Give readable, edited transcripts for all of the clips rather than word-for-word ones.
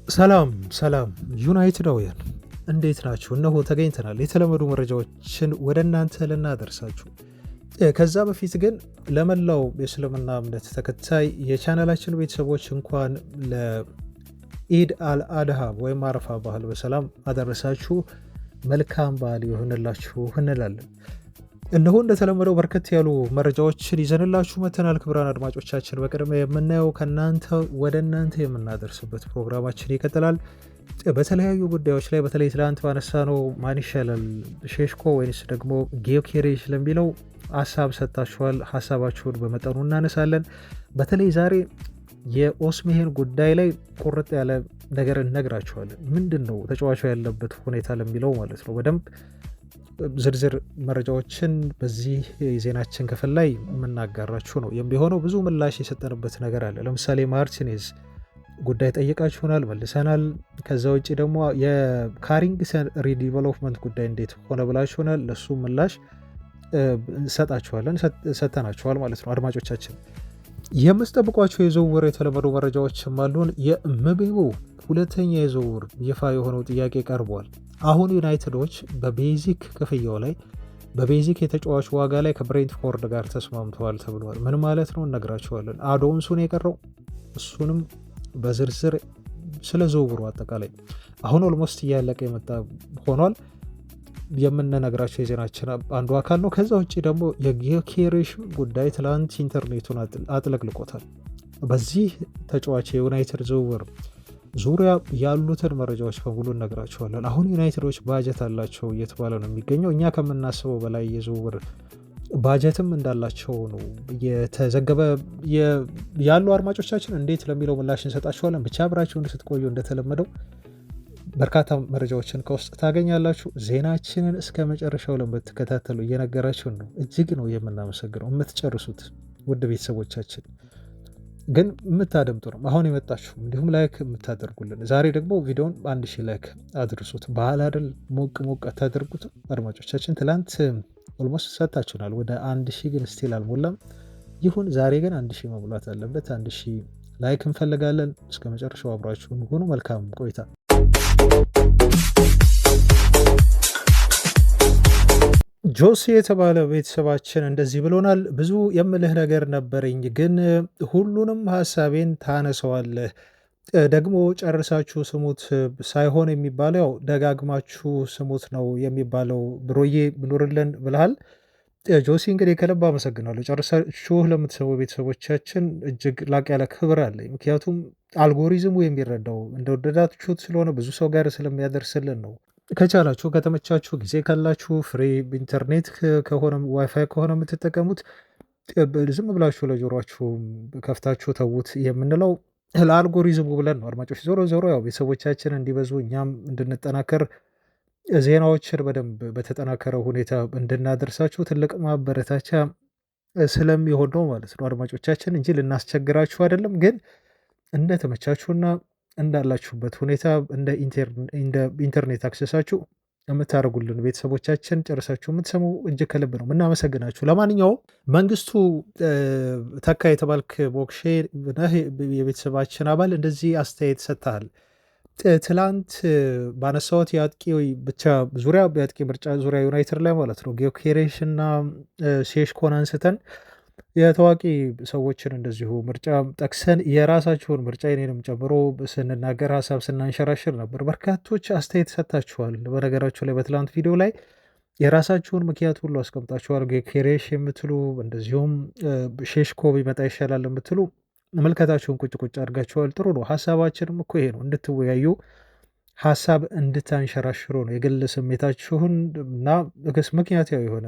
ሰላም ሰላም ዩናይትዳውያን እንዴት ናችሁ? እነሆ ተገኝተናል የተለመዱ መረጃዎችን ወደ እናንተ ልናደርሳችሁ። ከዛ በፊት ግን ለመላው የእስልምና እምነት ተከታይ የቻናላችን ቤተሰቦች እንኳን ለኢድ አልአድሃ ወይም አረፋ ባህል በሰላም አደረሳችሁ፣ መልካም በዓል ይሆንላችሁ እንላለን። እነሆ እንደተለመደው በርከት ያሉ መረጃዎችን ይዘንላችሁ መተናል። ክቡራን አድማጮቻችን በቅድሚያ የምናየው ከእናንተ ወደ እናንተ የምናደርስበት ፕሮግራማችን ይቀጥላል። በተለያዩ ጉዳዮች ላይ በተለይ ትላንት ባነሳ ነው ማን ይሻላል ሼሽኮ ወይንስ ደግሞ ጊዮኬሬሽ ለሚለው ሀሳብ ሰጥታችኋል። ሀሳባችሁን በመጠኑ እናነሳለን። በተለይ ዛሬ የኦስሜሄን ጉዳይ ላይ ቁርጥ ያለ ነገር እነግራችኋለን። ምንድን ነው ተጫዋቹ ያለበት ሁኔታ ለሚለው ማለት ነው። በደንብ ዝርዝር መረጃዎችን በዚህ የዜናችን ክፍል ላይ የምናጋራችሁ ነው የሚሆነው። ብዙ ምላሽ የሰጠንበት ነገር አለ። ለምሳሌ ማርቲኔዝ ጉዳይ ጠይቃችሁናል፣ መልሰናል። ከዛ ውጭ ደግሞ የካሪንግሰን ሪዲቨሎፕመንት ጉዳይ እንዴት ሆነ ብላችሁናል። ለሱ ምላሽ ሰጥተናችኋል ማለት ነው። አድማጮቻችን የምትጠብቋቸው የዝውውር የተለመዱ መረጃዎችም አሉን። የምቤሞ ሁለተኛ የዝውውር ይፋ የሆነው ጥያቄ ቀርቧል። አሁን ዩናይትዶች በቤዚክ ክፍያው ላይ በቤዚክ የተጫዋች ዋጋ ላይ ከብሬንትፎርድ ጋር ተስማምተዋል ተብሏል። ምን ማለት ነው እነግራችኋለን። አዶንሱን የቀረው እሱንም በዝርዝር ስለ ዝውውሩ አጠቃላይ አሁን ኦልሞስት እያለቀ የመጣ ሆኗል የምንነግራቸው የዜናችን አንዱ አካል ነው። ከዛ ውጭ ደግሞ የጊዮኬሬሽ ጉዳይ ትላንት ኢንተርኔቱን አጥለቅልቆታል። በዚህ ተጫዋች የዩናይትድ ዝውውር ዙሪያ ያሉትን መረጃዎች በሙሉ እነግራችኋለን። አሁን ዩናይትዶች ባጀት አላቸው እየተባለ ነው የሚገኘው። እኛ ከምናስበው በላይ የዝውውር ባጀትም እንዳላቸው ነው የተዘገበ ያሉ። አድማጮቻችን እንዴት ለሚለው ምላሽ እንሰጣችኋለን። ብቻ አብራችሁን ስትቆዩ እንደተለመደው በርካታ መረጃዎችን ከውስጥ ታገኛላችሁ። ዜናችንን እስከ መጨረሻው ለምትከታተሉ እየነገራችሁን ነው እጅግ ነው የምናመሰግነው። የምትጨርሱት ውድ ቤተሰቦቻችን ግን የምታደምጡ ነው አሁን የመጣችሁ እንዲሁም ላይክ የምታደርጉልን። ዛሬ ደግሞ ቪዲዮን 1000 ላይክ አድርሱት። ባህል አይደል ሞቅ ሞቅ አታደርጉት አድማጮቻችን። ትላንት ኦልሞስት ሰጥታችሁናል ወደ 1000 ግን ስቲል አልሞላም። ይሁን ዛሬ ግን 1000 መሙላት አለበት። 1000 ላይክ እንፈልጋለን። እስከ መጨረሻው አብራችሁን ሁኑ። መልካም ቆይታ። ጆሲ የተባለ ቤተሰባችን እንደዚህ ብሎናል። ብዙ የምልህ ነገር ነበረኝ ግን ሁሉንም ሀሳቤን ታነሰዋለህ። ደግሞ ጨርሳችሁ ስሙት ሳይሆን የሚባለው ያው ደጋግማችሁ ስሙት ነው የሚባለው። ብሮዬ ብኖርልን ብልሃል። ጆሲ እንግዲህ ከልብ አመሰግናለሁ። ጨርሳችሁ ለምትሰሙ ቤተሰቦቻችን እጅግ ላቅ ያለ ክብር አለኝ። ምክንያቱም አልጎሪዝሙ የሚረዳው እንደወደዳችሁት ስለሆነ ብዙ ሰው ጋር ስለሚያደርስልን ነው። ከቻላችሁ ከተመቻችሁ ጊዜ ካላችሁ ፍሪ ኢንተርኔት ከሆነ ዋይፋይ ከሆነ የምትጠቀሙት ዝም ብላችሁ ለጆሯችሁ ከፍታችሁ ተዉት የምንለው ለአልጎሪዝሙ ብለን ነው አድማጮች። ዞሮ ዞሮ ያው ቤተሰቦቻችን እንዲበዙ እኛም እንድንጠናከር ዜናዎችን በደንብ በተጠናከረ ሁኔታ እንድናደርሳችሁ ትልቅ ማበረታቻ ስለሚሆን ነው ማለት ነው አድማጮቻችን፣ እንጂ ልናስቸግራችሁ አይደለም። ግን እንደተመቻችሁና እንዳላችሁበት ሁኔታ እንደ ኢንተርኔት አክሰሳችሁ የምታደርጉልን ቤተሰቦቻችን ጨርሳችሁ የምትሰሙ እጅግ ከልብ ነው የምናመሰግናችሁ። ለማንኛውም መንግስቱ ተካ የተባልክ ቦክሼ ነህ የቤተሰባችን አባል እንደዚህ አስተያየት ሰጥተሃል። ትላንት ባነሳሁት የአጥቂ ብቻ ዙሪያ የአጥቂ ምርጫ ዙሪያ ዩናይትድ ላይ ማለት ነው ጊዮኬሬሽ እና ሴሽኮን አንስተን የታዋቂ ሰዎችን እንደዚሁ ምርጫ ጠቅሰን የራሳችሁን ምርጫ የኔንም ጨምሮ ስንናገር ሀሳብ ስናንሸራሽር ነበር። በርካቶች አስተያየት ሰጥታችኋል። በነገራችሁ ላይ በትላንት ቪዲዮ ላይ የራሳችሁን ምክንያት ሁሉ አስቀምጣችኋል። ጊዮኬሬሽ የምትሉ እንደዚሁም ሼሽኮ ቢመጣ ይሻላል የምትሉ መልከታችሁን ቁጭ ቁጭ አድርጋችኋል። ጥሩ ነው። ሀሳባችንም እኮ ይሄ ነው፣ እንድትወያዩ ሀሳብ እንድታንሸራሽሩ ነው። የግል ስሜታችሁን እና ምክንያታዊ የሆነ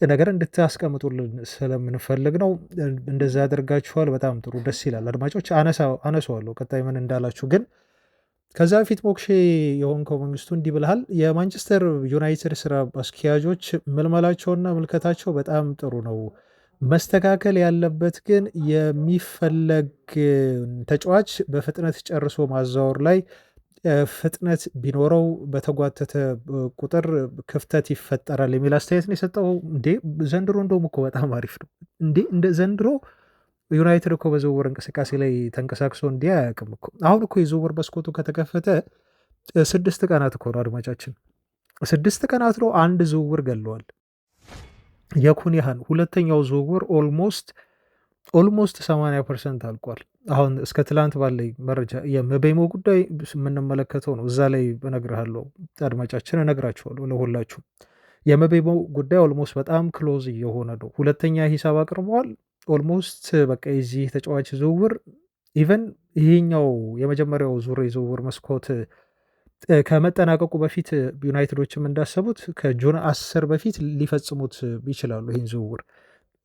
ነገር እንድታስቀምጡልን ስለምንፈልግ ነው። እንደዛ አድርጋችኋል። በጣም ጥሩ፣ ደስ ይላል። አድማጮች አነሳዋለሁ ቀጣይ ምን እንዳላችሁ። ግን ከዛ በፊት ሞክሼ የሆንከው መንግስቱ እንዲህ ብልሃል። የማንቸስተር ዩናይትድ ስራ አስኪያጆች ምልመላቸውና ምልከታቸው በጣም ጥሩ ነው። መስተካከል ያለበት ግን የሚፈለግ ተጫዋች በፍጥነት ጨርሶ ማዛወር ላይ ፍጥነት ቢኖረው በተጓተተ ቁጥር ክፍተት ይፈጠራል የሚል አስተያየት ነው የሰጠው። እንዴ ዘንድሮ እንደውም እኮ በጣም አሪፍ ነው እንዴ! እንደ ዘንድሮ ዩናይትድ እኮ በዝውውር እንቅስቃሴ ላይ ተንቀሳቅሶ እንዲህ አያውቅም እኮ። አሁን እኮ የዝውውር መስኮቱ ከተከፈተ 6 ቀናት እኮ ነው አድማጫችን፣ 6 ቀናት ነው። አንድ ዝውውር ገለዋል። የኩኒያህን ሁለተኛው ዝውውር ኦልሞስት 80% አልቋል። አሁን እስከ ትላንት ባለኝ መረጃ የምቤሞ ጉዳይ የምንመለከተው ነው። እዛ ላይ እነግርሃለሁ አድማጫችን፣ እነግራችኋለሁ ለሁላችሁ። የምቤሞ ጉዳይ ኦልሞስት በጣም ክሎዝ እየሆነ ነው። ሁለተኛ ሂሳብ አቅርበዋል። ኦልሞስት በቃ የዚህ ተጫዋች ዝውውር ኢቨን ይሄኛው የመጀመሪያው ዙር የዝውውር መስኮት ከመጠናቀቁ በፊት ዩናይትዶችም እንዳሰቡት ከጁን 10 በፊት ሊፈጽሙት ይችላሉ። ይህን ዝውውር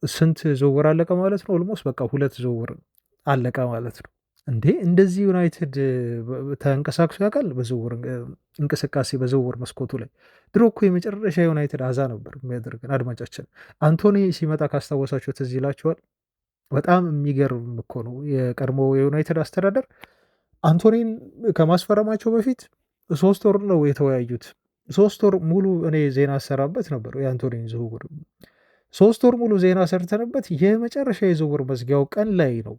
ስንት ዝውውር አለቀ ማለት ነው? ኦልሞስት በቃ 2 ዝውውር አለቀ ማለት ነው። እንዴ እንደዚህ ዩናይትድ ተንቀሳቅሶ ያውቃል? በዝውውር እንቅስቃሴ በዝውውር መስኮቱ ላይ ድሮ እኮ የመጨረሻ ዩናይትድ አዛ ነበር የሚያደርገን። አድማጫችን አንቶኒ ሲመጣ ካስታወሳቸው ትዝ ይላቸዋል። በጣም የሚገርም እኮ ነው የቀድሞ የዩናይትድ አስተዳደር አንቶኒን ከማስፈረማቸው በፊት 3 ወር ነው የተወያዩት። 3 ወር ሙሉ እኔ ዜና አሰራበት ነበር የአንቶኒን ዝውውር። 3 ወር ሙሉ ዜና ሰርተንበት የመጨረሻ የዝውውር መዝጊያው ቀን ላይ ነው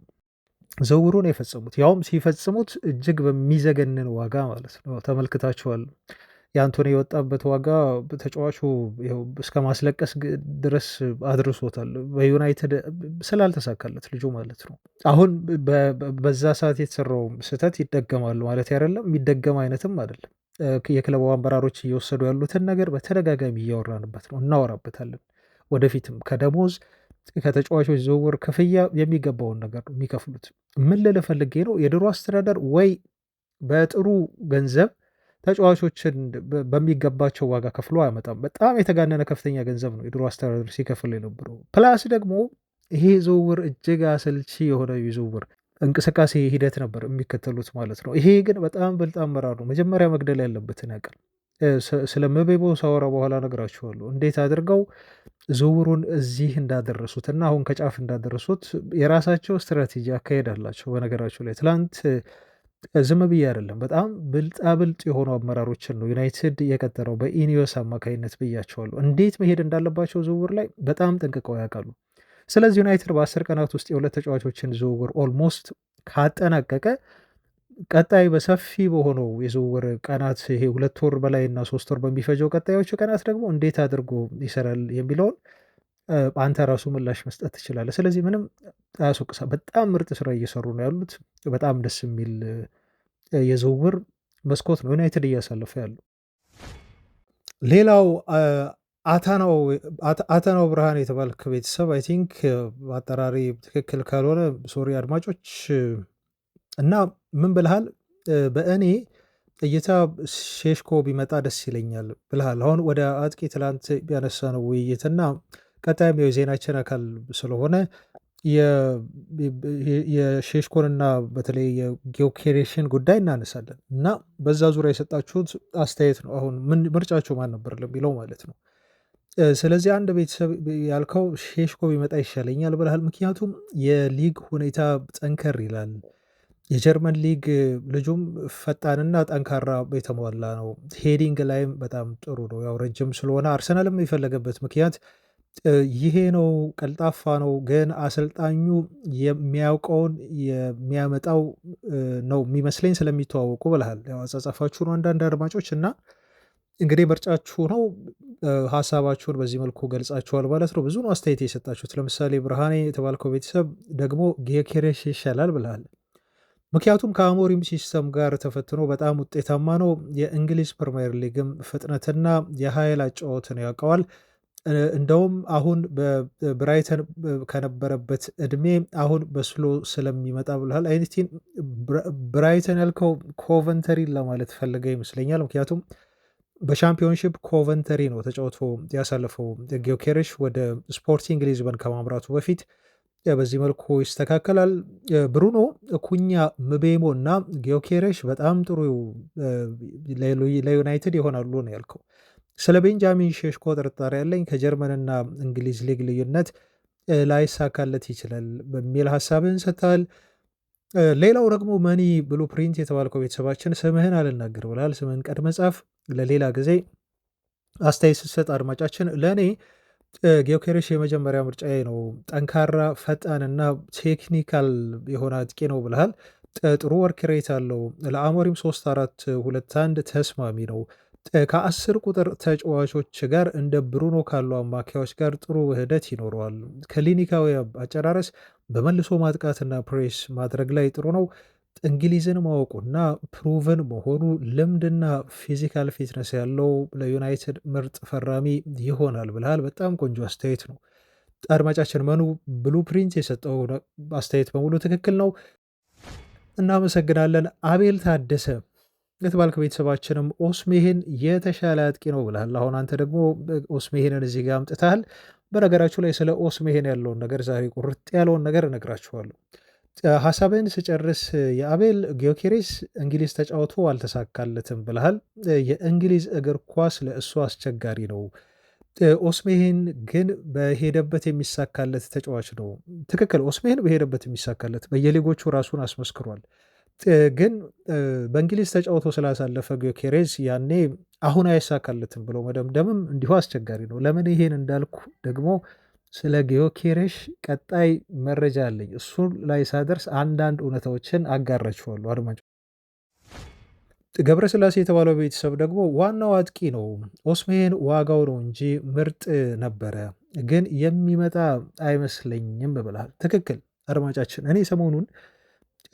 ዝውውሩን የፈጸሙት። ያውም ሲፈጽሙት እጅግ በሚዘገንን ዋጋ ማለት ነው። ተመልክታችኋል። የአንቶኒ የወጣበት ዋጋ ተጫዋቹ እስከ ማስለቀስ ድረስ አድርሶታል። በዩናይትድ ስላልተሳካለት ልጁ ማለት ነው። አሁን በዛ ሰዓት የተሰራው ስህተት ይደገማል ማለት አይደለም፣ የሚደገም አይነትም አይደለም። የክለቡ አመራሮች እየወሰዱ ያሉትን ነገር በተደጋጋሚ እያወራንበት ነው፣ እናወራበታለን። ወደፊትም ከደሞዝ ከተጫዋቾች ዝውውር ክፍያ የሚገባውን ነገር ነው የሚከፍሉት። ምን ልል ፈልጌ ነው፣ የድሮ አስተዳደር ወይ በጥሩ ገንዘብ ተጫዋቾችን በሚገባቸው ዋጋ ከፍሎ አያመጣም። በጣም የተጋነነ ከፍተኛ ገንዘብ ነው የድሮ አስተዳደር ሲከፍል የነበረው። ፕላስ ደግሞ ይሄ ዝውውር እጅግ አሰልቺ የሆነ የዝውውር እንቅስቃሴ ሂደት ነበር የሚከተሉት ማለት ነው። ይሄ ግን በጣም ብልጥ አመራር ነው። መጀመሪያ መግደል ያለበትን ያውቃል። ስለ ምቤሞ ሳወራ በኋላ እነግራችኋለሁ እንዴት አድርገው ዝውውሩን እዚህ እንዳደረሱት እና አሁን ከጫፍ እንዳደረሱት የራሳቸው ስትራቴጂ አካሄድ አላቸው። በነገራችሁ ላይ ትላንት ዝም ብዬ አይደለም፣ በጣም ብልጣብልጥ የሆኑ አመራሮችን ነው ዩናይትድ የቀጠረው በኢኒዮስ አማካኝነት ብያቸዋለሁ። እንዴት መሄድ እንዳለባቸው ዝውውር ላይ በጣም ጠንቅቀው ያውቃሉ። ስለዚህ ዩናይትድ በ10 ቀናት ውስጥ የሁለት ተጫዋቾችን ዝውውር ኦልሞስት ካጠናቀቀ ቀጣይ በሰፊ በሆነው የዝውውር ቀናት ይሄ 2 ወር በላይ እና 3 ወር በሚፈጀው ቀጣዮቹ ቀናት ደግሞ እንዴት አድርጎ ይሰራል የሚለውን አንተ ራሱ ምላሽ መስጠት ትችላለህ። ስለዚህ ምንም አያስወቅሳ። በጣም ምርጥ ስራ እየሰሩ ነው ያሉት። በጣም ደስ የሚል የዝውውር መስኮት ነው ዩናይትድ እያሳለፈ ያለው። ሌላው አተናው ብርሃን የተባልክ ቤተሰብ አይ ቲንክ አጠራሪ ትክክል ካልሆነ ሶሪ አድማጮች፣ እና ምን ብልሃል? በእኔ እይታ ሼሽኮ ቢመጣ ደስ ይለኛል ብልሃል። አሁን ወደ አጥቂ ትላንት ያነሳ ነው ውይይትና ቀጣይም የዜናችን አካል ስለሆነ የሼሽኮንና በተለይ የጊዮኬሬሽን ጉዳይ እናነሳለን እና በዛ ዙሪያ የሰጣችሁት አስተያየት ነው። አሁን ምርጫችሁ ማን ነበር ለሚለው ማለት ነው። ስለዚህ አንድ ቤተሰብ ያልከው ሼሽኮ ቢመጣ ይሻለኛል ብልሃል። ምክንያቱም የሊግ ሁኔታ ጠንከር ይላል። የጀርመን ሊግ ልጁም ፈጣንና ጠንካራ የተሟላ ነው። ሄዲንግ ላይም በጣም ጥሩ ነው። ያው ረጅም ስለሆነ አርሰናልም የፈለገበት ምክንያት ይሄ ነው። ቀልጣፋ ነው፣ ግን አሰልጣኙ የሚያውቀውን የሚያመጣው ነው የሚመስለኝ ስለሚተዋወቁ ብልሃል። ያው አጻጻፋችሁ ነው አንዳንድ አድማጮች እና እንግዲህ ምርጫችሁ ነው። ሀሳባችሁን በዚህ መልኩ ገልጻችኋል ማለት ነው። ብዙ ነው አስተያየት የሰጣችሁት። ለምሳሌ ብርሃኔ የተባልከው ቤተሰብ ደግሞ ጊዮኬሬሽ ይሻላል ብልሃል። ምክንያቱም ከአሞሪም ሲስተም ጋር ተፈትኖ በጣም ውጤታማ ነው። የእንግሊዝ ፕሪሚየር ሊግም ፍጥነትና የኃይል አጨዋወትን ያውቀዋል። እንደውም አሁን በብራይተን ከነበረበት እድሜ አሁን በስሎ ስለሚመጣ ብልሃል። አይነቲን ብራይተን ያልከው ኮቨንተሪን ለማለት ፈልገ ይመስለኛል። ምክንያቱም በሻምፒዮንሺፕ ኮቨንተሪ ነው ተጫውቶ ያሳለፈው ጊዮኬሬሽ ወደ ስፖርቲንግ ሊዝበን ከማምራቱ በፊት። በዚህ መልኩ ይስተካከላል። ብሩኖ ኩኛ፣ ምቤሞ እና ጊዮኬሬሽ በጣም ጥሩ ለዩናይትድ ይሆናሉ ነው ያልከው። ስለ ቤንጃሚን ሼሽኮ ጥርጣሬ ያለኝ ከጀርመንና እንግሊዝ ሊግ ልዩነት ላይሳካለት ይችላል በሚል ሀሳብህን ሰጥተሃል። ሌላው ደግሞ መኒ ብሉ ፕሪንት የተባልከው ቤተሰባችን ስምህን አልናገር ብላል። ስምህን ቀድመህ ጻፍ፣ ለሌላ ጊዜ አስተያየት ስትሰጥ አድማጫችን። ለእኔ ጊዮኬሬሽ የመጀመሪያ ምርጫዬ ነው። ጠንካራ፣ ፈጣንና ቴክኒካል የሆነ አጥቂ ነው ብለሃል። ጥሩ ወርክ ሬት አለው። ለአሞሪም 3-4-2-1 ተስማሚ ነው። ከ10 ቁጥር ተጫዋቾች ጋር እንደ ብሩኖ ካሉ አማካዮች ጋር ጥሩ ውህደት ይኖረዋል። ክሊኒካዊ አጨራረስ በመልሶ ማጥቃትና ፕሬስ ማድረግ ላይ ጥሩ ነው። እንግሊዝን ማወቁና ፕሩቭን መሆኑ ልምድና ፊዚካል ፊትነስ ያለው ለዩናይትድ ምርጥ ፈራሚ ይሆናል ብለሃል። በጣም ቆንጆ አስተያየት ነው። አድማጫችን መኑ ብሉ ፕሪንት የሰጠው አስተያየት በሙሉ ትክክል ነው። እናመሰግናለን። አቤል ታደሰ የተባልክ ቤተሰባችንም ኦስሜሄን የተሻለ አጥቂ ነው ብለሃል። አሁን አንተ ደግሞ ኦስሜሄንን እዚህ ጋር አምጥተሃል። በነገራችሁ ላይ ስለ ኦስሜሄን ያለውን ነገር ዛሬ ቁርጥ ያለውን ነገር እነግራችኋለሁ። ሀሳብህን ስጨርስ የአቤል ጊዮኬሬስ እንግሊዝ ተጫውቶ አልተሳካለትም ብለሃል። የእንግሊዝ እግር ኳስ ለእሱ አስቸጋሪ ነው። ኦስሜሄን ግን በሄደበት የሚሳካለት ተጫዋች ነው። ትክክል። ኦስሜሄን በሄደበት የሚሳካለት በየሊጎቹ ራሱን አስመስክሯል። ግን በእንግሊዝ ተጫውቶ ስላሳለፈ ጊዮኬሬስ ያኔ አሁን አይሳካለትም ብሎ መደምደምም እንዲሁ አስቸጋሪ ነው። ለምን ይሄን እንዳልኩ ደግሞ ስለ ጊዮኬሬሽ ቀጣይ መረጃ አለኝ። እሱን ላይ ሳደርስ አንዳንድ እውነታዎችን አጋራችኋለሁ። አድማጭ ገብረስላሴ የተባለው ቤተሰብ ደግሞ ዋናው አጥቂ ነው፣ ኦስሜሄን ዋጋው ነው እንጂ ምርጥ ነበረ፣ ግን የሚመጣ አይመስለኝም ብለሃል። ትክክል አድማጫችን። እኔ ሰሞኑን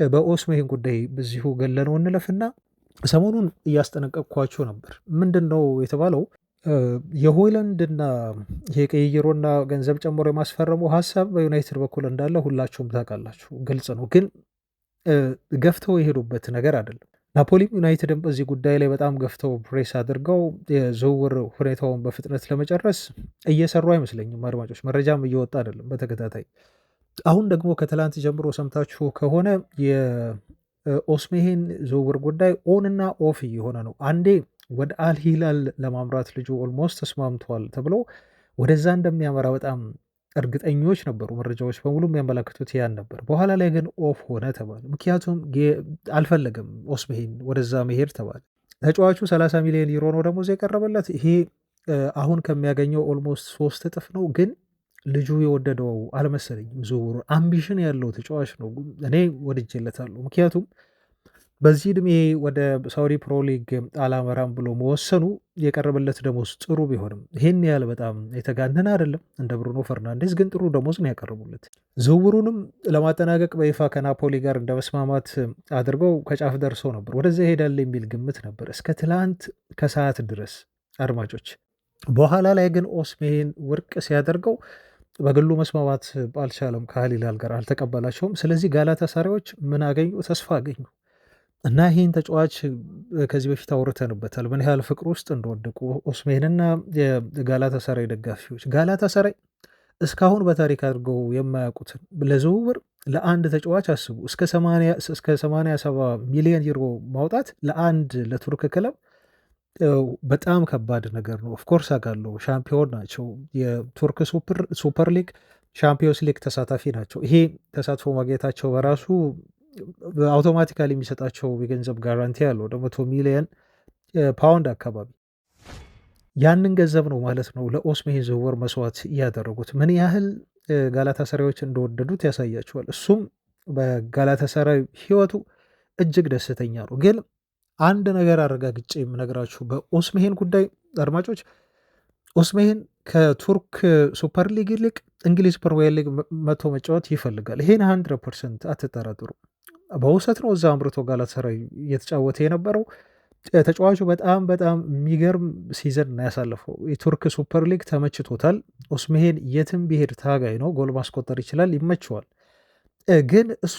በኦስሜሄን ጉዳይ በዚሁ ገለነው እንለፍና ሰሞኑን እያስጠነቀቅኳችሁ ነበር። ምንድን ነው የተባለው? የሆይላንድና የቀይሮና ገንዘብ ጨምሮ የማስፈረሙ ሀሳብ በዩናይትድ በኩል እንዳለ ሁላችሁም ታውቃላችሁ፣ ግልጽ ነው። ግን ገፍተው የሄዱበት ነገር አይደለም። ናፖሊም ዩናይትድም በዚህ ጉዳይ ላይ በጣም ገፍተው ፕሬስ አድርገው የዝውውር ሁኔታውን በፍጥነት ለመጨረስ እየሰሩ አይመስለኝም። አድማጮች መረጃም እየወጣ አይደለም በተከታታይ። አሁን ደግሞ ከትላንት ጀምሮ ሰምታችሁ ከሆነ የኦስሜሄን ዝውውር ጉዳይ ኦን እና ኦፍ እየሆነ ነው። አንዴ ወደ አልሂላል ለማምራት ልጁ ኦልሞስት ተስማምተዋል ተብሎ ወደዛ እንደሚያመራ በጣም እርግጠኞች ነበሩ። መረጃዎች በሙሉ የሚያመላክቱት ያን ነበር። በኋላ ላይ ግን ኦፍ ሆነ ተባለ። ምክንያቱም አልፈለገም ኦስሜሄን ወደዛ መሄድ ተባለ። ተጫዋቹ 30 ሚሊዮን ዩሮ ነው ደሞዝ የቀረበለት። ይሄ አሁን ከሚያገኘው ኦልሞስት 3 እጥፍ ነው። ግን ልጁ የወደደው አልመሰለኝም። ዝውውሩ አምቢሽን ያለው ተጫዋች ነው። እኔ ወድጄለታለሁ። ምክንያቱም በዚህ ዕድሜ ወደ ሳውዲ ፕሮ ሊግ አላመራም ብሎ መወሰኑ የቀረበለት ደሞዝ ጥሩ ቢሆንም ይህን ያህል በጣም የተጋነነ አይደለም። እንደ ብሩኖ ፈርናንዴዝ ግን ጥሩ ደሞዝ ነው ያቀረቡለት። ዝውውሩንም ለማጠናቀቅ በይፋ ከናፖሊ ጋር እንደ መስማማት አድርገው ከጫፍ ደርሰው ነበር። ወደዚያ ይሄዳል የሚል ግምት ነበር እስከ ትላንት ከሰዓት ድረስ አድማጮች። በኋላ ላይ ግን ኦስሜሄን ውድቅ ሲያደርገው በግሉ መስማማት አልቻለም። ከሂላል ጋር አልተቀበላቸውም። ስለዚህ ጋላታሳራዮች ምን አገኙ? ተስፋ አገኙ እና ይህን ተጫዋች ከዚህ በፊት አውርተንበታል፣ ምን ያህል ፍቅር ውስጥ እንደወደቁ ኦስሜሄንና የጋላታሳራይ ደጋፊዎች። ጋላታሳራይ እስካሁን በታሪክ አድርገው የማያውቁትን ለዝውውር ለአንድ ተጫዋች አስቡ፣ እስከ 87 ሚሊዮን ዩሮ ማውጣት ለአንድ ለቱርክ ክለብ በጣም ከባድ ነገር ነው። ኦፍኮርስ አውቃለሁ፣ ሻምፒዮን ናቸው። የቱርክ ሱፐር ሊግ፣ ሻምፒዮንስ ሊግ ተሳታፊ ናቸው። ይሄ ተሳትፎ ማግኘታቸው በራሱ አውቶማቲካሊ የሚሰጣቸው የገንዘብ ጋራንቲ ያለው ወደ 100 ሚሊዮን ፓውንድ አካባቢ ያንን ገንዘብ ነው ማለት ነው ለኦስሜሄን ዝውውር መስዋዕት እያደረጉት። ምን ያህል ጋላታሳራዮች እንደወደዱት ያሳያቸዋል። እሱም በጋላታሳራይ ህይወቱ እጅግ ደስተኛ ነው። ግን አንድ ነገር አረጋግጬ የምነግራችሁ በኦስሜሄን ጉዳይ አድማጮች፣ ኦስሜሄን ከቱርክ ሱፐር ሊግ ይልቅ እንግሊዝ ፕሪሚየር ሊግ መቶ መጫወት ይፈልጋል። ይሄን 100% አትጠራጥሩ። በውሰት ነው እዛ አምርቶ ጋላታሳራይ እየተጫወተ የነበረው። ተጫዋቹ በጣም በጣም የሚገርም ሲዘን ነው ያሳለፈው። የቱርክ ሱፐር ሊግ ተመችቶታል። ኦስሜሄን የትም ቢሄድ ታጋይ ነው፣ ጎል ማስቆጠር ይችላል፣ ይመቸዋል። ግን እሱ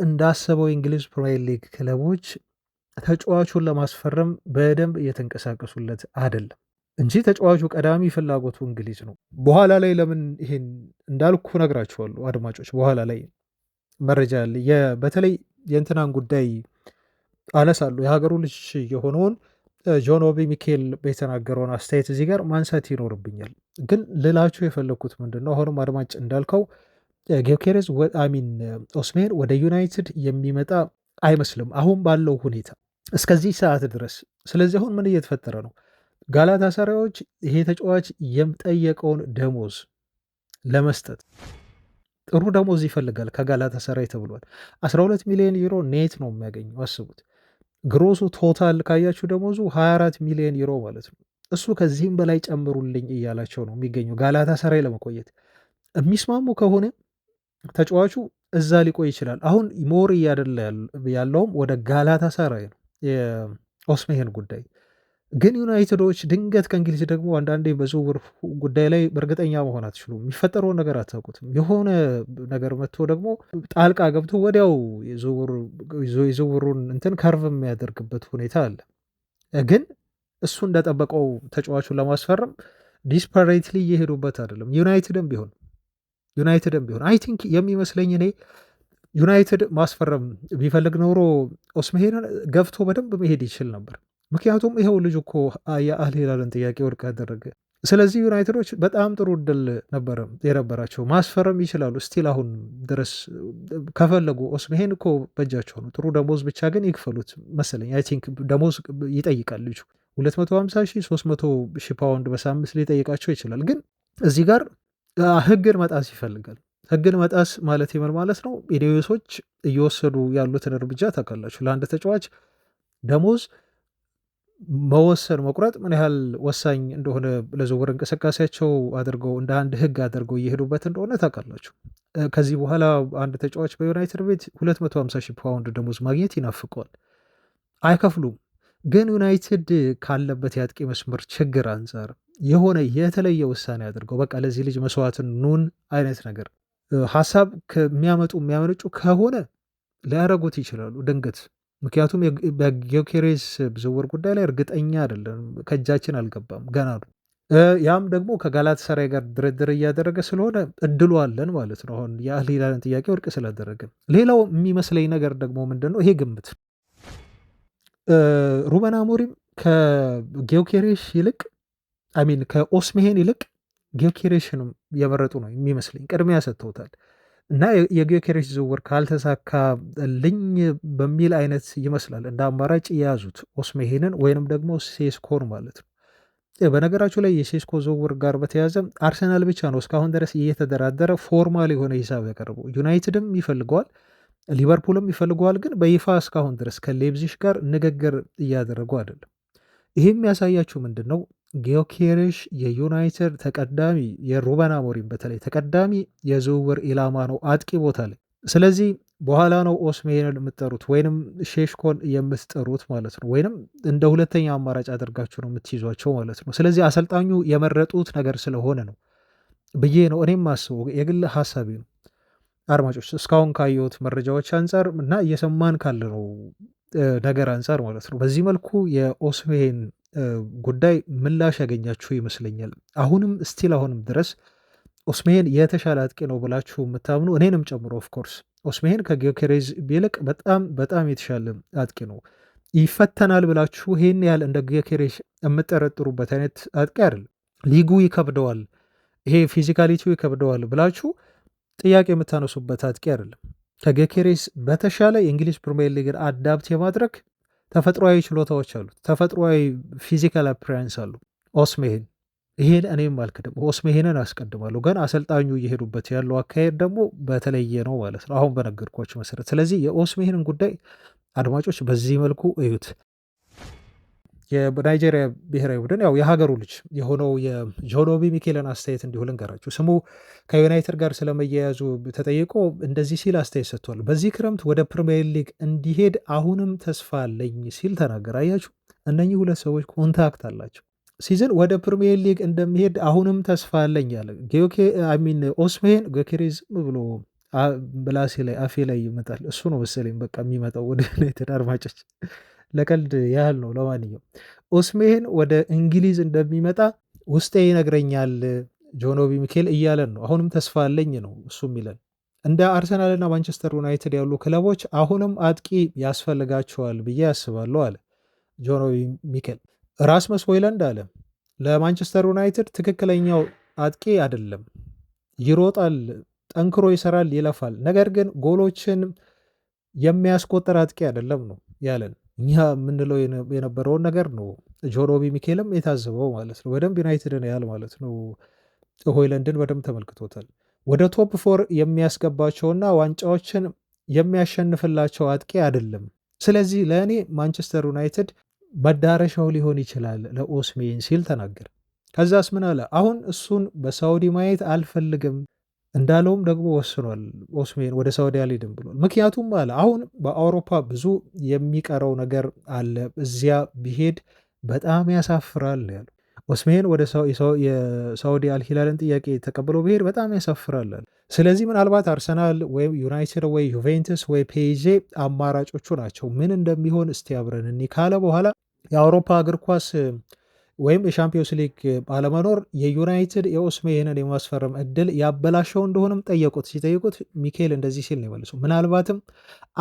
እንዳሰበው የእንግሊዝ ፕሪሚየር ሊግ ክለቦች ተጫዋቹን ለማስፈረም በደንብ እየተንቀሳቀሱለት አይደለም እንጂ ተጫዋቹ ቀዳሚ ፍላጎቱ እንግሊዝ ነው። በኋላ ላይ ለምን ይሄን እንዳልኩ ነግራችኋለሁ አድማጮች። በኋላ ላይ መረጃ አለ። በተለይ የእንትናን ጉዳይ አነሳለሁ። የሀገሩ ልጅ የሆነውን ጆን ኦቢ ሚኬል የተናገረውን አስተያየት እዚህ ጋር ማንሳት ይኖርብኛል። ግን ልላችሁ የፈለግኩት ምንድን ነው፣ አሁንም አድማጭ እንዳልከው ጊዮኬሬስ አሚን ኦስሜሄን ወደ ዩናይትድ የሚመጣ አይመስልም አሁን ባለው ሁኔታ እስከዚህ ሰዓት ድረስ። ስለዚህ አሁን ምን እየተፈጠረ ነው? ጋላታሳራዮች ይሄ ተጫዋች የጠየቀውን ደሞዝ ለመስጠት ጥሩ ደሞዝ ይፈልጋል ከጋላታሳራይ ተብሏል። 12 ሚሊዮን ዩሮ ኔት ነው የሚያገኘው አስቡት። ግሮሱ ቶታል ካያችሁ ደሞዙ 24 ሚሊዮን ዩሮ ማለት ነው። እሱ ከዚህም በላይ ጨምሩልኝ እያላቸው ነው የሚገኘው ጋላታሳራይ ለመቆየት የሚስማሙ ከሆነ ተጫዋቹ እዛ ሊቆይ ይችላል። አሁን ሞር እያደላ ያለውም ወደ ጋላታሳራይ ነው የኦስሜሄን ጉዳይ። ግን ዩናይትዶች ድንገት ከእንግሊዝ ደግሞ አንዳንዴ በዝውውር ጉዳይ ላይ እርግጠኛ መሆን አትችሉም። የሚፈጠረውን ነገር አታውቁትም። የሆነ ነገር መጥቶ ደግሞ ጣልቃ ገብቶ ወዲያው የዝውውሩን እንትን ከርቭ የሚያደርግበት ሁኔታ አለ። ግን እሱ እንደጠበቀው ተጫዋቹን ለማስፈረም ዲስፐሬትሊ እየሄዱበት አይደለም። ዩናይትድም ቢሆን አይ ቲንክ የሚመስለኝ እኔ ዩናይትድ ማስፈረም ቢፈልግ ኖሮ ኦስሜሄንን ገፍቶ በደንብ መሄድ ይችል ነበር። ምክንያቱም ይኸው ልጅ እኮ የአል ሂላልን ጥያቄ ውድቅ ያደረገ። ስለዚህ ዩናይትዶች በጣም ጥሩ እድል ነበረ የነበራቸው፣ ማስፈረም ይችላሉ። ስቲል አሁን ድረስ ከፈለጉ ኦስሜሄን እኮ በእጃቸው ነው። ጥሩ ደሞዝ ብቻ ግን ይክፈሉት መሰለኝ። አይ ቲንክ ደሞዝ ይጠይቃል ልጁ 250 ሺህ 300 ሺህ ፓውንድ በሳምንት ሊጠይቃቸው ይችላል። ግን እዚህ ጋር ህግን መጣስ ይፈልጋል። ህግን መጣስ ማለት ምን ማለት ነው? ኢዲዮሶች እየወሰዱ ያሉትን እርምጃ ታውቃላችሁ። ለአንድ ተጫዋች ደሞዝ መወሰን መቁረጥ ምን ያህል ወሳኝ እንደሆነ ለዝውውር እንቅስቃሴያቸው አድርገው እንደ አንድ ህግ አድርገው እየሄዱበት እንደሆነ ታውቃላችሁ። ከዚህ በኋላ አንድ ተጫዋች በዩናይትድ ቤት 250 ሺህ ፓውንድ ደሞዝ ማግኘት ይናፍቀዋል። አይከፍሉም። ግን ዩናይትድ ካለበት የአጥቂ መስመር ችግር አንጻር የሆነ የተለየ ውሳኔ አድርገው በቃ ለዚህ ልጅ መስዋዕትን ኑን አይነት ነገር ሀሳብ የሚያመነጩ ከሆነ ሊያደርጉት ይችላሉ ድንገት። ምክንያቱም በጊዮኬሬስ ዝውውር ጉዳይ ላይ እርግጠኛ አይደለም፣ ከእጃችን አልገባም ገና ነው። ያም ደግሞ ከጋላታሳራይ ጋር ድርድር እያደረገ ስለሆነ እድሉ አለን ማለት ነው። አሁን የአል ሂላልን ጥያቄ ውድቅ ስላደረገ። ሌላው የሚመስለኝ ነገር ደግሞ ምንድን ነው ይሄ ግምት ሩበን አሞሪም ከጊዮኬሬሽ ይልቅ አሚን ከኦስሜሄን ይልቅ ጊዮኬሬሽንም የመረጡ ነው የሚመስለኝ፣ ቅድሚያ ሰጥተውታል። እና የጊዮኬሬሽ ዝውውር ካልተሳካልኝ በሚል አይነት ይመስላል እንደ አማራጭ የያዙት ኦስሜሄንን ወይንም ደግሞ ሴስኮን ማለት ነው። በነገራችሁ ላይ የሴስኮ ዝውውር ጋር በተያያዘ አርሰናል ብቻ ነው እስካሁን ድረስ እየተደራደረ ፎርማል የሆነ ሂሳብ ያቀርበው። ዩናይትድም ይፈልገዋል፣ ሊቨርፑልም ይፈልገዋል። ግን በይፋ እስካሁን ድረስ ከሌብዚሽ ጋር ንግግር እያደረጉ አይደለም። ይህ የሚያሳያችሁ ምንድን ነው? ጊዮኬሬሽ የዩናይትድ ተቀዳሚ የሩበን አሞሪም በተለይ ተቀዳሚ የዝውውር ኢላማ ነው አጥቂ ቦታ ላይ። ስለዚህ በኋላ ነው ኦስሜሄንን የምትጠሩት ወይንም ሼሽኮን የምትጠሩት ማለት ነው። ወይንም እንደ ሁለተኛ አማራጭ አድርጋችሁ ነው የምትይዟቸው ማለት ነው። ስለዚህ አሰልጣኙ የመረጡት ነገር ስለሆነ ነው ብዬ ነው እኔም ማስበው፣ የግል ሀሳቢ ነው። አድማጮች እስካሁን ካየሁት መረጃዎች አንጻር እና እየሰማን ካለነው ነገር አንጻር ማለት ነው በዚህ መልኩ የኦስሜሄን ጉዳይ ምላሽ ያገኛችሁ ይመስለኛል። አሁንም ድረስ ኦስሜሄን የተሻለ አጥቂ ነው ብላችሁ የምታምኑ እኔንም ጨምሮ ኦፍኮርስ ኦስሜሄን ከጊዮኬሬዝ ይልቅ በጣም በጣም የተሻለ አጥቂ ነው። ይፈተናል ብላችሁ ይህን ያህል እንደ ጊዮኬሬዝ የምጠረጥሩበት አይነት አጥቂ አይደለም። ሊጉ ይከብደዋል፣ ይሄ ፊዚካሊቲው ይከብደዋል ብላችሁ ጥያቄ የምታነሱበት አጥቂ አይደለም። ከጊዮኬሬዝ በተሻለ የእንግሊዝ ፕሪሚየር ሊግን አዳፕት የማድረግ ተፈጥሯዊ ችሎታዎች አሉት። ተፈጥሯዊ ፊዚካል አፒራንስ አሉ ኦስሜሄን። ይሄን እኔም አልክድም፣ ኦስሜሄንን አስቀድማለሁ። ግን አሰልጣኙ እየሄዱበት ያለው አካሄድ ደግሞ በተለየ ነው ማለት ነው አሁን በነገርኳቸው መሰረት። ስለዚህ የኦስሜሄንን ጉዳይ አድማጮች በዚህ መልኩ እዩት። የናይጄሪያ ብሔራዊ ቡድን ያው የሀገሩ ልጅ የሆነው የጆኖቢ ሚኬልን አስተያየት እንዲሁ ልንገራችሁ። ስሙ ከዩናይትድ ጋር ስለመያያዙ ተጠይቆ እንደዚህ ሲል አስተያየት ሰጥቷል። በዚህ ክረምት ወደ ፕሪሚየር ሊግ እንዲሄድ አሁንም ተስፋ አለኝ ሲል ተናገር። አያችሁ፣ እነኚህ ሁለት ሰዎች ኮንታክት አላቸው። ሲዝን ወደ ፕሪሚየር ሊግ እንደሚሄድ አሁንም ተስፋ አለኝ ያለ ኦስሜሄን ጊዮኬሬዝ ብሎ ብላሴ ላይ አፌ ላይ ይመጣል። እሱ ነው መሰለኝ በቃ የሚመጣው ወደ ዩናይትድ። አድማጮች ለቀልድ ያህል ነው። ለማንኛውም ኦስሜሄን ወደ እንግሊዝ እንደሚመጣ ውስጤ ይነግረኛል ጆኖቢ ሚኬል እያለን ነው። አሁንም ተስፋ አለኝ ነው እሱ የሚለን። እንደ አርሰናልና ማንቸስተር ዩናይትድ ያሉ ክለቦች አሁንም አጥቂ ያስፈልጋቸዋል ብዬ ያስባለሁ አለ ጆኖቢ ሚኬል። ራስመስ ሆይለንድ አለ ለማንቸስተር ዩናይትድ ትክክለኛው አጥቂ አይደለም፣ ይሮጣል፣ ጠንክሮ ይሰራል፣ ይለፋል፣ ነገር ግን ጎሎችን የሚያስቆጠር አጥቂ አይደለም ነው ያለን። እኛ የምንለው የነበረውን ነገር ነው ጆን ኦቢ ሚኬልም የታዘበው ማለት ነው። በደንብ ዩናይትድን ያህል ማለት ነው ሆይለንድን በደንብ ተመልክቶታል። ወደ ቶፕ ፎር የሚያስገባቸውና ዋንጫዎችን የሚያሸንፍላቸው አጥቂ አይደለም። ስለዚህ ለእኔ ማንቸስተር ዩናይትድ መዳረሻው ሊሆን ይችላል ለኦስሜን ሲል ተናገረ። ከዛስ ምን አለ? አሁን እሱን በሳውዲ ማየት አልፈልግም እንዳለውም ደግሞ ወስኗል። ኦስሜን ወደ ሳውዲ አልሄድም ብሏል። ምክንያቱም አለ አሁን በአውሮፓ ብዙ የሚቀረው ነገር አለ፣ እዚያ ቢሄድ በጣም ያሳፍራል ያለው ኦስሜን ወደ የሳውዲ አልሂላልን ጥያቄ ተቀብሎ ቢሄድ በጣም ያሳፍራል አለ። ስለዚህ ምናልባት አርሰናል ወይም ዩናይትድ ወይ ዩቬንቱስ ወይ ፔዤ አማራጮቹ ናቸው። ምን እንደሚሆን እስቲ አብረን እኒ ካለ በኋላ የአውሮፓ እግር ኳስ ወይም የሻምፒዮንስ ሊግ ባለመኖር የዩናይትድ የኦስሜሄንን የማስፈረም እድል ያበላሸው እንደሆነም ጠየቁት። ሲጠይቁት ሚኬል እንደዚህ ሲል ነው የመልሰው፣ ምናልባትም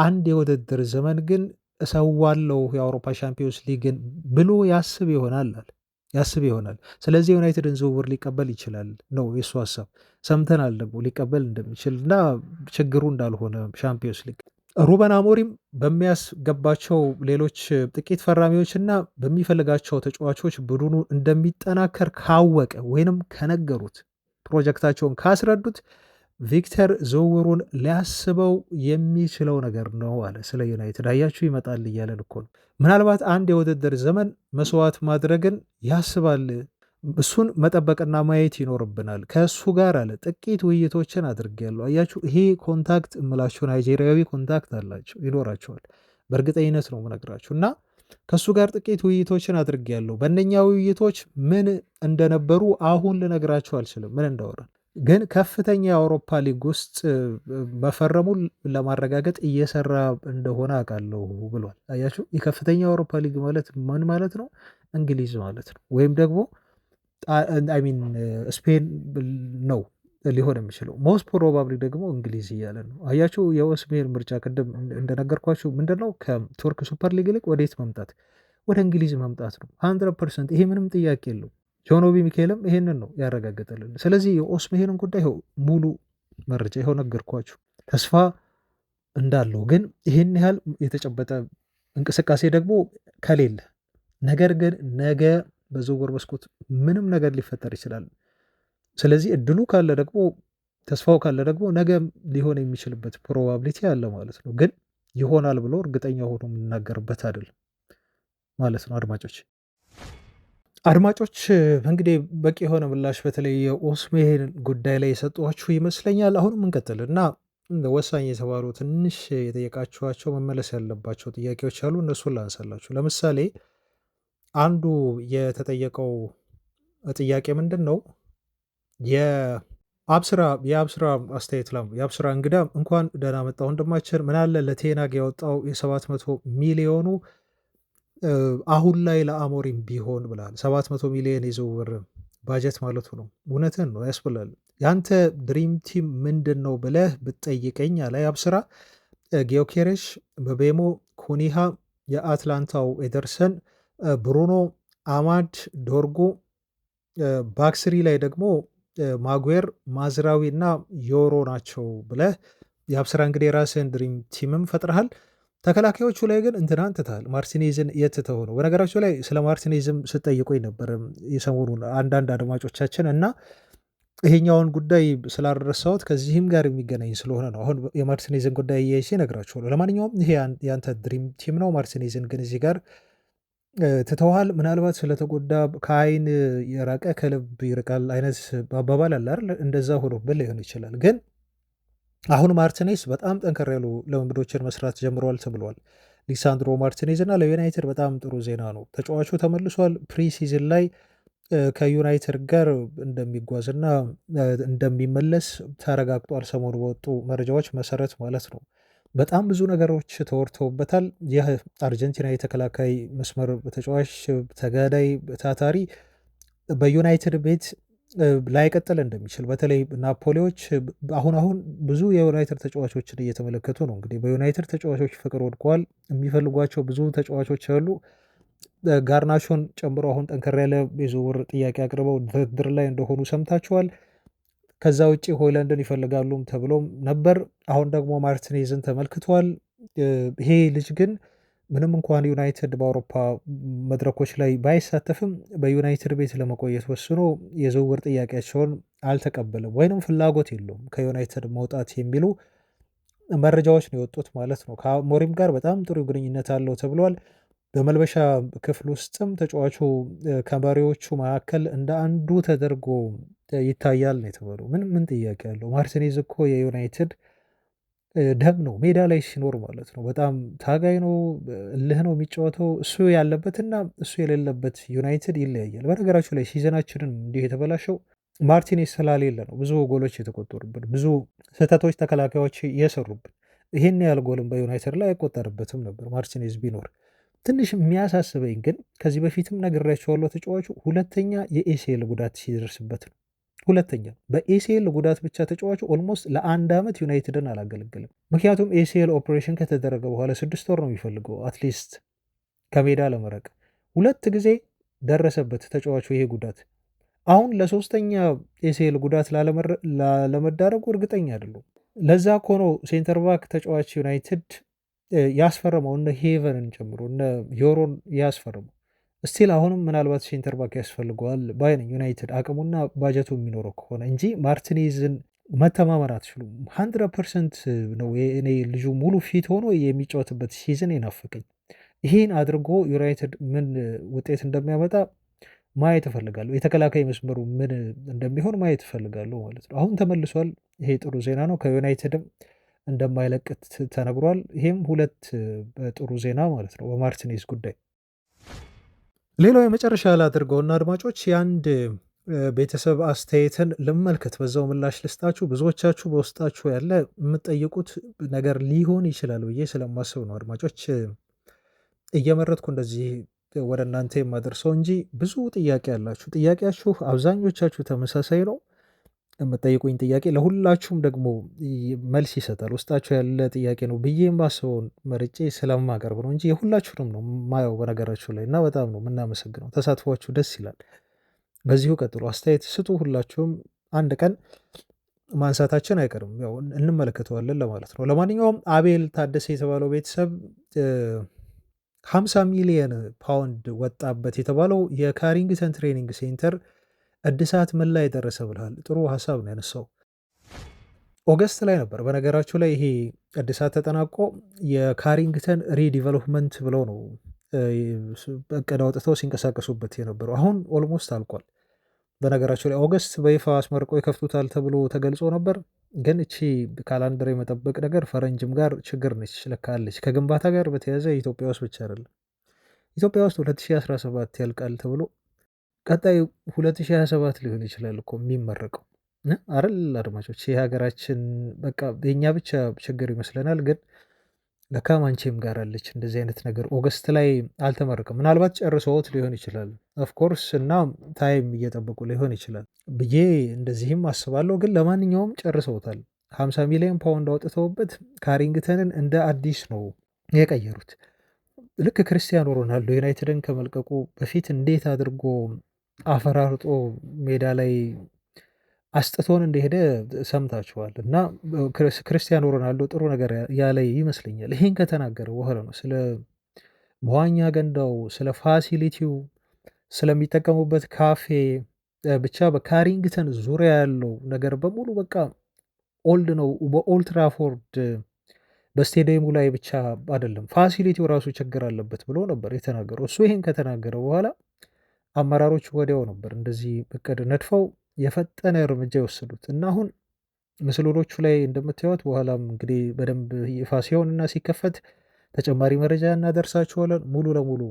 አንድ የውድድር ዘመን ግን እሰዋለው የአውሮፓ ሻምፒዮንስ ሊግን ብሎ ያስብ ይሆናል አለ። ያስብ ይሆናል። ስለዚህ የዩናይትድን ዝውውር ሊቀበል ይችላል ነው የእሱ ሀሳብ። ሰምተናል ደግሞ ሊቀበል እንደሚችል እና ችግሩ እንዳልሆነ ሻምፒዮንስ ሊግ ሩበን አሞሪም በሚያስገባቸው ሌሎች ጥቂት ፈራሚዎችና በሚፈልጋቸው ተጫዋቾች ቡድኑ እንደሚጠናከር ካወቀ ወይንም ከነገሩት ፕሮጀክታቸውን ካስረዱት ቪክተር ዝውውሩን ሊያስበው የሚችለው ነገር ነው አለ። ስለ ዩናይትድ አያችሁ ይመጣል እያለን እኮ ነው። ምናልባት አንድ የውድድር ዘመን መስዋዕት ማድረግን ያስባል። እሱን መጠበቅና ማየት ይኖርብናል። ከእሱ ጋር አለ ጥቂት ውይይቶችን አድርጌያለሁ። አያችሁ ይሄ ኮንታክት እምላችሁ ናይጄሪያዊ ኮንታክት አላቸው ይኖራቸዋል። በእርግጠኝነት ነው የምነግራችሁ እና ከእሱ ጋር ጥቂት ውይይቶችን አድርጌያለሁ። በእነኛ ውይይቶች ምን እንደነበሩ አሁን ልነግራችሁ አልችልም ምን እንዳወራል፣ ግን ከፍተኛ የአውሮፓ ሊግ ውስጥ መፈረሙን ለማረጋገጥ እየሰራ እንደሆነ አውቃለሁ ብሏል። አያችሁ የከፍተኛ የአውሮፓ ሊግ ማለት ምን ማለት ነው? እንግሊዝ ማለት ነው። ወይም ደግሞ ሚን ስፔን ነው ሊሆን የሚችለው። ሞስት ፕሮባብሊ ደግሞ እንግሊዝ እያለ ነው። አያችሁ የኦስሜን ምርጫ ቅድም እንደነገርኳችሁ ምንድነው ከቱርክ ሱፐር ሊግ ይልቅ ወዴት መምጣት? ወደ እንግሊዝ መምጣት ነው 100%። ይሄ ምንም ጥያቄ የለው። ጆን ኦቢ ሚኬልም ይሄንን ነው ያረጋገጠልን። ስለዚህ የኦስሜንን ጉዳይ ይኸው ሙሉ መረጃ ይኸው ነገርኳችሁ። ተስፋ እንዳለው ግን ይህን ያህል የተጨበጠ እንቅስቃሴ ደግሞ ከሌለ ነገር ግን ነገ በዝውውር መስኮት ምንም ነገር ሊፈጠር ይችላል። ስለዚህ እድሉ ካለ ደግሞ ተስፋው ካለ ደግሞ ነገ ሊሆን የሚችልበት ፕሮባብሊቲ አለ ማለት ነው። ግን ይሆናል ብሎ እርግጠኛ ሆኖ የምናገርበት አይደለም ማለት ነው። አድማጮች እንግዲህ በቂ የሆነ ምላሽ በተለይ የኦስሜን ጉዳይ ላይ የሰጧችሁ ይመስለኛል። አሁንም እንቀጥል እና ወሳኝ የተባሉ ትንሽ የጠየቃችኋቸው መመለስ ያለባቸው ጥያቄዎች አሉ። እነሱን ላንሳላችሁ። ለምሳሌ አንዱ የተጠየቀው ጥያቄ ምንድን ነው? የአብስራ አስተያየት የአብስራ እንግዳ እንኳን ደህና መጣ ወንድማችን፣ ምናለ ለቴናግ ያወጣው የ700 ሚሊዮኑ አሁን ላይ ለአሞሪም ቢሆን ብላል። 700 ሚሊዮን የዝውውር ባጀት ማለቱ ነው። እውነትን ነው ያስብላል። ያንተ ድሪም ቲም ምንድን ነው ብለህ ብትጠይቀኝ ላይ አብስራ ጊዮኬሬሽ፣ በቤሞ፣ ኩኒሃ፣ የአትላንታው ኤደርሰን፣ ብሩኖ፣ አማድ፣ ዶርጉ፣ ባክስሪ ላይ ደግሞ ማጉዌር፣ ማዝራዊ እና ዮሮ ናቸው ብለህ የአብስራ እንግዲህ የራስህን ድሪም ቲምም ፈጥረሃል። ተከላካዮቹ ላይ ግን እንትናን ትታል። ማርቲኔዝን የትተው ነው። በነገራቸው ላይ ስለ ማርቲኔዝም ስጠይቆኝ ነበር የሰሞኑን አንዳንድ አድማጮቻችን እና ይሄኛውን ጉዳይ ስላልረሳሁት ከዚህም ጋር የሚገናኝ ስለሆነ ነው አሁን የማርቲኔዝን ጉዳይ እያይቼ እነግራችኋለሁ። ለማንኛውም ይሄ ያንተ ድሪም ቲም ነው። ማርቲኔዝን ግን እዚህ ጋር ትተዋል። ምናልባት ስለተጎዳ ከአይን የራቀ ከልብ ይርቃል አይነት አባባል አለ አይደል? እንደዛ ሆኖብን ሊሆን ይችላል። ግን አሁን ማርቲኔዝ በጣም ጠንከር ያሉ ልምምዶችን መስራት ጀምረዋል ተብሏል። ሊሳንድሮ ማርቲኔዝ እና ለዩናይትድ በጣም ጥሩ ዜና ነው። ተጫዋቹ ተመልሷል። ፕሪሲዝን ላይ ከዩናይትድ ጋር እንደሚጓዝና እንደሚመለስ ተረጋግጧል። ሰሞኑ በወጡ መረጃዎች መሰረት ማለት ነው። በጣም ብዙ ነገሮች ተወርተውበታል። ይህ አርጀንቲና የተከላካይ መስመር ተጫዋች ተጋዳይ ታታሪ በዩናይትድ ቤት ላይቀጥል እንደሚችል በተለይ ናፖሊዎች አሁን ብዙ የዩናይትድ ተጫዋቾችን እየተመለከቱ ነው። እንግዲህ በዩናይትድ ተጫዋቾች ፍቅር ወድቀዋል። የሚፈልጓቸው ብዙ ተጫዋቾች አሉ። ጋርናቾን ጨምሮ አሁን ጠንከር ያለ የዝውውር ጥያቄ አቅርበው ድርድር ላይ እንደሆኑ ሰምታችኋል። ከዛ ውጭ ሆይላንድን ይፈልጋሉም ተብሎም ነበር። አሁን ደግሞ ማርቲኔዝን ተመልክቷል። ይሄ ልጅ ግን ምንም እንኳን ዩናይትድ በአውሮፓ መድረኮች ላይ ባይሳተፍም በዩናይትድ ቤት ለመቆየት ወስኖ የዝውውር ጥያቄያቸውን አልተቀበለም ወይንም ፍላጎት የለውም ከዩናይትድ መውጣት የሚሉ መረጃዎች ነው የወጡት ማለት ነው። ከአሞሪም ጋር በጣም ጥሩ ግንኙነት አለው ተብሏል። በመልበሻ ክፍል ውስጥም ተጫዋቹ ከመሪዎቹ መካከል እንደ አንዱ ተደርጎ ይታያል ነው የተባለው። ምን ጥያቄ አለው? ማርቲኔዝ እኮ የዩናይትድ ደም ነው ሜዳ ላይ ሲኖር ማለት ነው። በጣም ታጋይ ነው፣ እልህ ነው የሚጫወተው። እሱ ያለበትና እሱ የሌለበት ዩናይትድ ይለያያል። በነገራችሁ ላይ ሲዘናችንን እንዲሁ የተበላሸው ማርቲኔዝ ስላሌለ ነው። ብዙ ጎሎች የተቆጠሩብን፣ ብዙ ስህተቶች ተከላካዮች የሰሩብን። ይህን ያህል ጎልም በዩናይትድ ላይ አይቆጠርበትም ነበር ማርቲኔዝ ቢኖር። ትንሽ የሚያሳስበኝ ግን ከዚህ በፊትም ነግሬያቸዋለሁ፣ ተጫዋቹ ሁለተኛ የኤሲኤል ጉዳት ሲደርስበት ነው። ሁለተኛ በኤሲኤል ጉዳት ብቻ ተጫዋቹ ኦልሞስት ለአንድ ዓመት ዩናይትድን አላገለግልም። ምክንያቱም ኤሲኤል ኦፕሬሽን ከተደረገ በኋላ 6 ወር ነው የሚፈልገው አትሊስት ከሜዳ ለመረቅ። 2 ጊዜ ደረሰበት ተጫዋቹ ይሄ ጉዳት። አሁን ለሶስተኛ ኤሲኤል ጉዳት ላለመዳረጉ እርግጠኛ አይደሉም። ለዛ እኮ ነው ሴንተር ባክ ተጫዋች ዩናይትድ ያስፈረመው እነ ሄቨንን ጨምሮ እነ ዮሮን ያስፈረመው። ስቲል አሁንም ምናልባት ሴንተር ባክ ያስፈልገዋል ባይነኝ ዩናይትድ አቅሙና ባጀቱ የሚኖረው ከሆነ እንጂ ማርቲኔዝን መተማመን አትችሉም። 100% ነው እኔ ልጁ ሙሉ ፊት ሆኖ የሚጫወትበት ሲዝን የናፈቀኝ። ይህን አድርጎ ዩናይትድ ምን ውጤት እንደሚያመጣ ማየት እፈልጋለሁ። የተከላካይ መስመሩ ምን እንደሚሆን ማየት እፈልጋለሁ ማለት ነው። አሁን ተመልሷል። ይሄ ጥሩ ዜና ነው። ከዩናይትድም እንደማይለቅት ተነግሯል። ይሄም ሁለት ጥሩ ዜና ማለት ነው በማርቲኔዝ ጉዳይ። ሌላው የመጨረሻ ላድርገውና አድማጮች የአንድ ቤተሰብ አስተያየትን ልመልከት፣ በዛው ምላሽ ልስጣችሁ። ብዙዎቻችሁ በውስጣችሁ ያለ የምትጠይቁት ነገር ሊሆን ይችላል ብዬ ስለማስብ ነው አድማጮች እየመረጥኩ እንደዚህ ወደ እናንተ የማደርሰው እንጂ ብዙ ጥያቄ ያላችሁ፣ ጥያቄያችሁ አብዛኞቻችሁ ተመሳሳይ ነው። የምጠይቁኝ ጥያቄ ለሁላችሁም ደግሞ መልስ ይሰጣል። ውስጣችሁ ያለ ጥያቄ ነው ብዬ የማስበውን መርጬ ስለማቀርብ ነው እንጂ የሁላችሁንም ነው ማየው በነገራችሁ ላይ እና በጣም ነው የምናመሰግነው። ተሳትፏችሁ ደስ ይላል። በዚሁ ቀጥሎ አስተያየት ስጡ። ሁላችሁም አንድ ቀን ማንሳታችን አይቀርም፣ ያው እንመለከተዋለን ለማለት ነው። ለማንኛውም አቤል ታደሰ የተባለው ቤተሰብ 50 ሚሊየን ፓውንድ ወጣበት የተባለው የካሪንግተን ትሬኒንግ ሴንተር እድሳት ምን ላይ ደረሰ ብልሃል? ጥሩ ሀሳብ ነው ያነሳው። ኦገስት ላይ ነበር በነገራችሁ ላይ ይሄ እድሳት ተጠናቆ የካሪንግተን ሪዲቨሎፕመንት ብለው ነው እቅድ አውጥተው ሲንቀሳቀሱበት የነበረው። አሁን ኦልሞስት አልቋል። በነገራችሁ ላይ ኦገስት በይፋ አስመርቀው ይከፍቱታል ተብሎ ተገልጾ ነበር። ግን እቺ ካላንደር የመጠበቅ ነገር ፈረንጅም ጋር ችግር ነች ለካለች። ከግንባታ ጋር በተያያዘ ኢትዮጵያ ውስጥ ብቻ አይደለም። ኢትዮጵያ ውስጥ 2017 ያልቃል ተብሎ ቀጣይ 2027 ሊሆን ይችላል እኮ የሚመረቀው አይደል አድማጮች? የሀገራችን በቃ የኛ ብቻ ችግር ይመስለናል። ግን ለካ ማንቼም ጋር አለች እንደዚህ አይነት ነገር። ኦገስት ላይ አልተመረቀም። ምናልባት ጨርሰውት ሊሆን ይችላል ኦፍኮርስ፣ እና ታይም እየጠበቁ ሊሆን ይችላል ብዬ እንደዚህም አስባለሁ። ግን ለማንኛውም ጨርሰውታል። 50 ሚሊዮን ፓውንድ አውጥተውበት ካሪንግተንን እንደ አዲስ ነው የቀየሩት። ልክ ክርስቲያኖ ሮናልዶ ዩናይትድን ከመልቀቁ በፊት እንዴት አድርጎ አፈራርጦ ሜዳ ላይ አስጥቶን እንደሄደ ሰምታችኋል። እና ክርስቲያኖ ሮናልዶ ጥሩ ነገር ያለ ይመስለኛል። ይሄን ከተናገረ በኋላ ነው ስለ መዋኛ ገንዳው፣ ስለ ፋሲሊቲው፣ ስለሚጠቀሙበት ካፌ፣ ብቻ በካሪንግተን ዙሪያ ያለው ነገር በሙሉ በቃ ኦልድ ነው። በኦልድ ትራፎርድ በስቴዲየሙ ላይ ብቻ አይደለም ፋሲሊቲው ራሱ ችግር አለበት ብሎ ነበር የተናገረው። እሱ ይሄን ከተናገረ በኋላ አመራሮች ወዲያው ነበር እንደዚህ እቅድ ነድፈው የፈጠነ እርምጃ የወሰዱት እና አሁን ምስሎቹ ላይ እንደምታዩት በኋላም እንግዲህ በደንብ ይፋ ሲሆንና ሲከፈት ተጨማሪ መረጃ እናደርሳችኋለን። ሙሉ ለሙሉ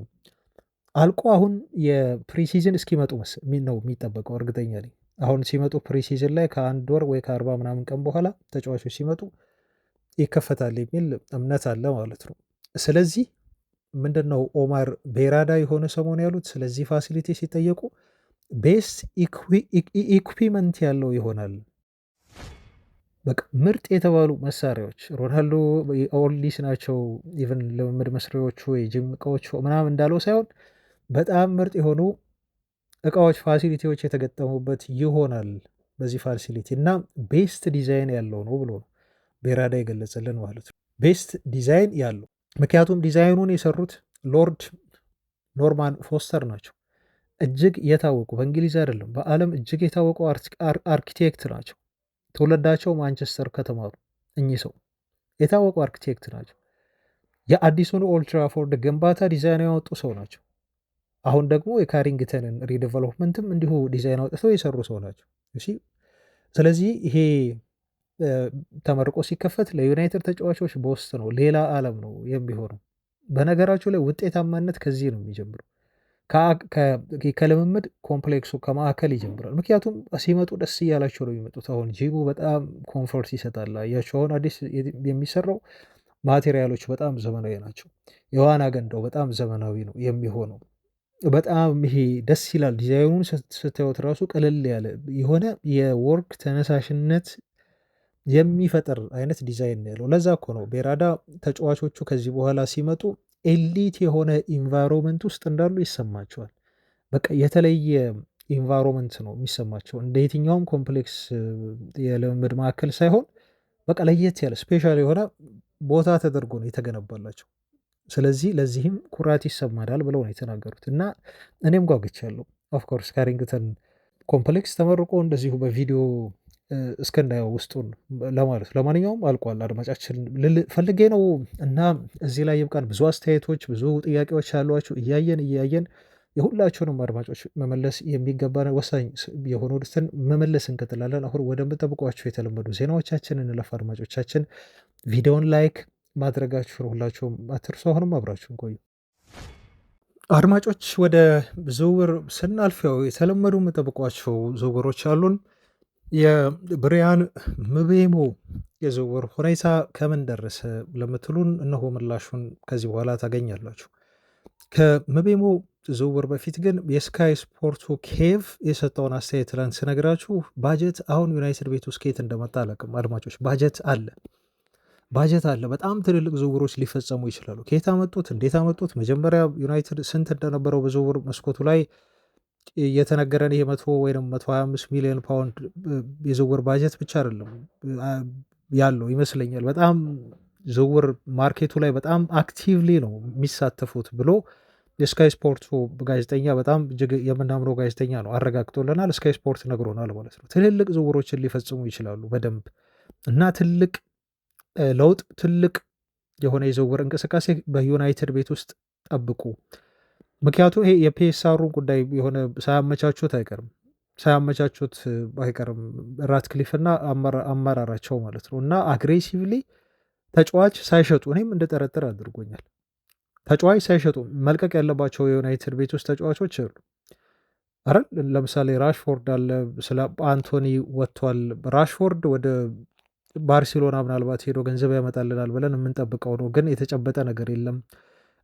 አልቆ አሁን የፕሪሲዝን እስኪመጡ ነው የሚጠበቀው። እርግጠኛ ነኝ አሁን ሲመጡ ፕሪሲዝን ላይ ከ1 ወር ወይ ከ40 ምናምን ቀን በኋላ ተጫዋቾች ሲመጡ ይከፈታል የሚል እምነት አለ ማለት ነው። ስለዚህ ምንድነው ኦማር ቤራዳ የሆነ ሰሞን ያሉት ስለዚህ ፋሲሊቲ ሲጠየቁ ቤስት ኢኩዊፕመንት ያለው ይሆናል። በቃ ምርጥ የተባሉ መሳሪያዎች ሮናልዶ ኦልዲስ ናቸው። ኢቨን ልምምድ መስሪያዎቹ የጂም እቃዎች ምናምን እንዳለው ሳይሆን በጣም ምርጥ የሆኑ እቃዎች ፋሲሊቲዎች የተገጠሙበት ይሆናል በዚህ ፋሲሊቲ እና ቤስት ዲዛይን ያለው ነው ብሎ ነው ቤራዳ የገለጸልን ማለት ነው። ቤስት ዲዛይን ያለው ምክንያቱም ዲዛይኑን የሰሩት ሎርድ ኖርማን ፎስተር ናቸው። እጅግ የታወቁ በእንግሊዝ አይደለም በዓለም እጅግ የታወቁ አርኪቴክት ናቸው። ትውልዳቸው ማንቸስተር ከተማ ነው። እኚህ ሰው የታወቁ አርኪቴክት ናቸው። የአዲሱን ኦልድ ትራፎርድ ግንባታ ዲዛይን ያወጡ ሰው ናቸው። አሁን ደግሞ የካሪንግተንን ሪዴቨሎፕመንትም እንዲሁ ዲዛይን አውጥተው የሰሩ ሰው ናቸው። ስለዚህ ይሄ ተመርቆ ሲከፈት ለዩናይትድ ተጫዋቾች በውስጥ ነው፣ ሌላ ዓለም ነው የሚሆነው። በነገራችሁ ላይ ውጤታማነት ከዚህ ነው የሚጀምረው። ከልምምድ ኮምፕሌክሱ ከማዕከል ይጀምራል። ምክንያቱም ሲመጡ ደስ እያላቸው ነው የሚመጡት። አሁን ጂሙ በጣም ኮምፎርት ይሰጣል። አያቸው አሁን አዲስ የሚሰራው ማቴሪያሎች በጣም ዘመናዊ ናቸው። የዋና ገንዳው በጣም ዘመናዊ ነው የሚሆነው። በጣም ይሄ ደስ ይላል። ዲዛይኑን ስታዩት ራሱ ቅልል ያለ የሆነ የወርክ ተነሳሽነት የሚፈጥር አይነት ዲዛይን ነው ያለው። ለዛ እኮ ነው ቤራዳ ተጫዋቾቹ ከዚህ በኋላ ሲመጡ ኤሊት የሆነ ኢንቫይሮንመንት ውስጥ እንዳሉ ይሰማቸዋል። በቃ የተለየ ኢንቫይሮንመንት ነው የሚሰማቸው። እንደ የትኛውም ኮምፕሌክስ የልምምድ ማዕከል ሳይሆን በቃ ለየት ያለ ስፔሻል የሆነ ቦታ ተደርጎ ነው የተገነባላቸው። ስለዚህ ለዚህም ኩራት ይሰማናል ብለው ነው የተናገሩት እና እኔም ጓጉቻለሁ። ኦፍኮርስ ካሪንግተን ኮምፕሌክስ ተመርቆ እንደዚሁ በቪዲዮ እስክናየው ውስጡን ለማለት። ለማንኛውም አልቋል አድማጫችን ፈልጌ ነው እና እዚህ ላይ ይብቃን። ብዙ አስተያየቶች፣ ብዙ ጥያቄዎች ያሏችሁ እያየን የሁላችሁንም አድማጮች መመለስ የሚገባን ወሳኝ የሆኑትን መመለስ እንቀጥላለን። አሁን ወደምጠብቋቸው የተለመዱ ዜናዎቻችን እንለፍ። አድማጮቻችን ቪዲዮን ላይክ ማድረጋችሁን ሁላችሁም አትርሱ። አሁንም አብራችሁን ቆዩ። አድማጮች ወደ ዝውውር ስናልፍ ያው የተለመዱ የምጠብቋቸው ዝውውሮች አሉን። የብሪያን ምቤሞ የዝውውር ሁኔታ ከምን ደረሰ ለምትሉን እነሆ ምላሹን ከዚህ በኋላ ታገኛላችሁ። ከምቤሞ ዝውውር በፊት ግን የስካይ ስፖርቱ ኬቭ የሰጠውን አስተያየት ትላንት ስነግራችሁ ባጀት አሁን ዩናይትድ ቤት ውስጥ ከየት እንደመጣ አላውቅም። አድማጮች ባጀት አለ። በጣም ትልልቅ ዝውውሮች ሊፈጸሙ ይችላሉ። ከየት አመጡት? እንዴት አመጡት? መጀመሪያ ዩናይትድ ስንት እንደነበረው በዝውውር መስኮቱ ላይ እየተነገረን ይሄ 100 ወይም 125 ሚሊዮን ፓውንድ የዝውውር ባጀት ብቻ አይደለም ያለው ይመስለኛል። በጣም ዝውውር ማርኬቱ ላይ በጣም አክቲቭሊ ነው የሚሳተፉት ብሎ የስካይ ስፖርቱ ጋዜጠኛ በጣም እጅግ የምናምነው ጋዜጠኛ ነው አረጋግጦልናል። ስካይ ስፖርት ነግሮናል ማለት ነው። ትልልቅ ዝውውሮችን ሊፈጽሙ ይችላሉ በደንብ እና ትልቅ ለውጥ ትልቅ የሆነ የዝውውር እንቅስቃሴ በዩናይትድ ቤት ውስጥ ጠብቁ። ምክንያቱም ይሄ የፒኤስአሩን ጉዳይ የሆነ ሳያመቻቹት አይቀርም ራትክሊፍ እና አመራራቸው ማለት ነው። እና አግሬሲቭሊ ተጫዋች ሳይሸጡ እኔም እንደጠረጥር አድርጎኛል። ተጫዋች ሳይሸጡ መልቀቅ ያለባቸው የዩናይትድ ቤት ውስጥ ተጫዋቾች አሉ አይደል? ለምሳሌ ራሽፎርድ አለ፣ ስለ አንቶኒ ወጥቷል። ራሽፎርድ ወደ ባርሴሎና ምናልባት ሄዶ ገንዘብ ያመጣልናል ብለን የምንጠብቀው ነው፣ ግን የተጨበጠ ነገር የለም።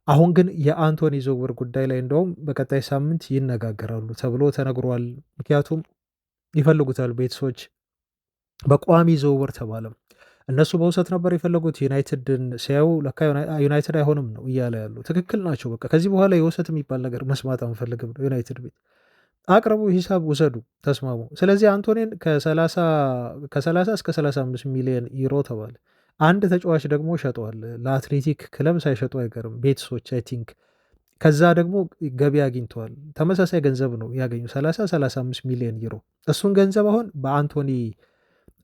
አሁን ግን የአንቶኒ ዝውውር ጉዳይ ላይ እንደውም በቀጣይ ሳምንት ይነጋገራሉ ተብሎ ተነግሯል። ምክንያቱም ይፈልጉታል ቤተሰቦች። በቋሚ ዝውውር ተባለም። እነሱ በውሰት ነበር የፈለጉት። ዩናይትድን ሲያዩ ለካ ዩናይትድ አይሆንም ነው እያለ ያሉ። ትክክል ናቸው። በቃ ከዚህ በኋላ የውሰት የሚባል ነገር መስማት አንፈልግም ነው። ዩናይትድ ቤት አቅርቡ፣ ሂሳብ ውሰዱ፣ ተስማሙ። ስለዚህ አንቶኒን ከ30 እስከ 35 ሚሊዮን ዩሮ ተባለ። አንድ ተጫዋች ደግሞ ሸጠዋል ለአትሌቲክ ክለብ ሳይሸጡ አይቀርም ቤትሶች አይ ቲንክ። ከዛ ደግሞ ገቢ አግኝተዋል። ተመሳሳይ ገንዘብ ነው ያገኙ 35 ሚሊዮን ዩሮ። እሱን ገንዘብ አሁን በአንቶኒ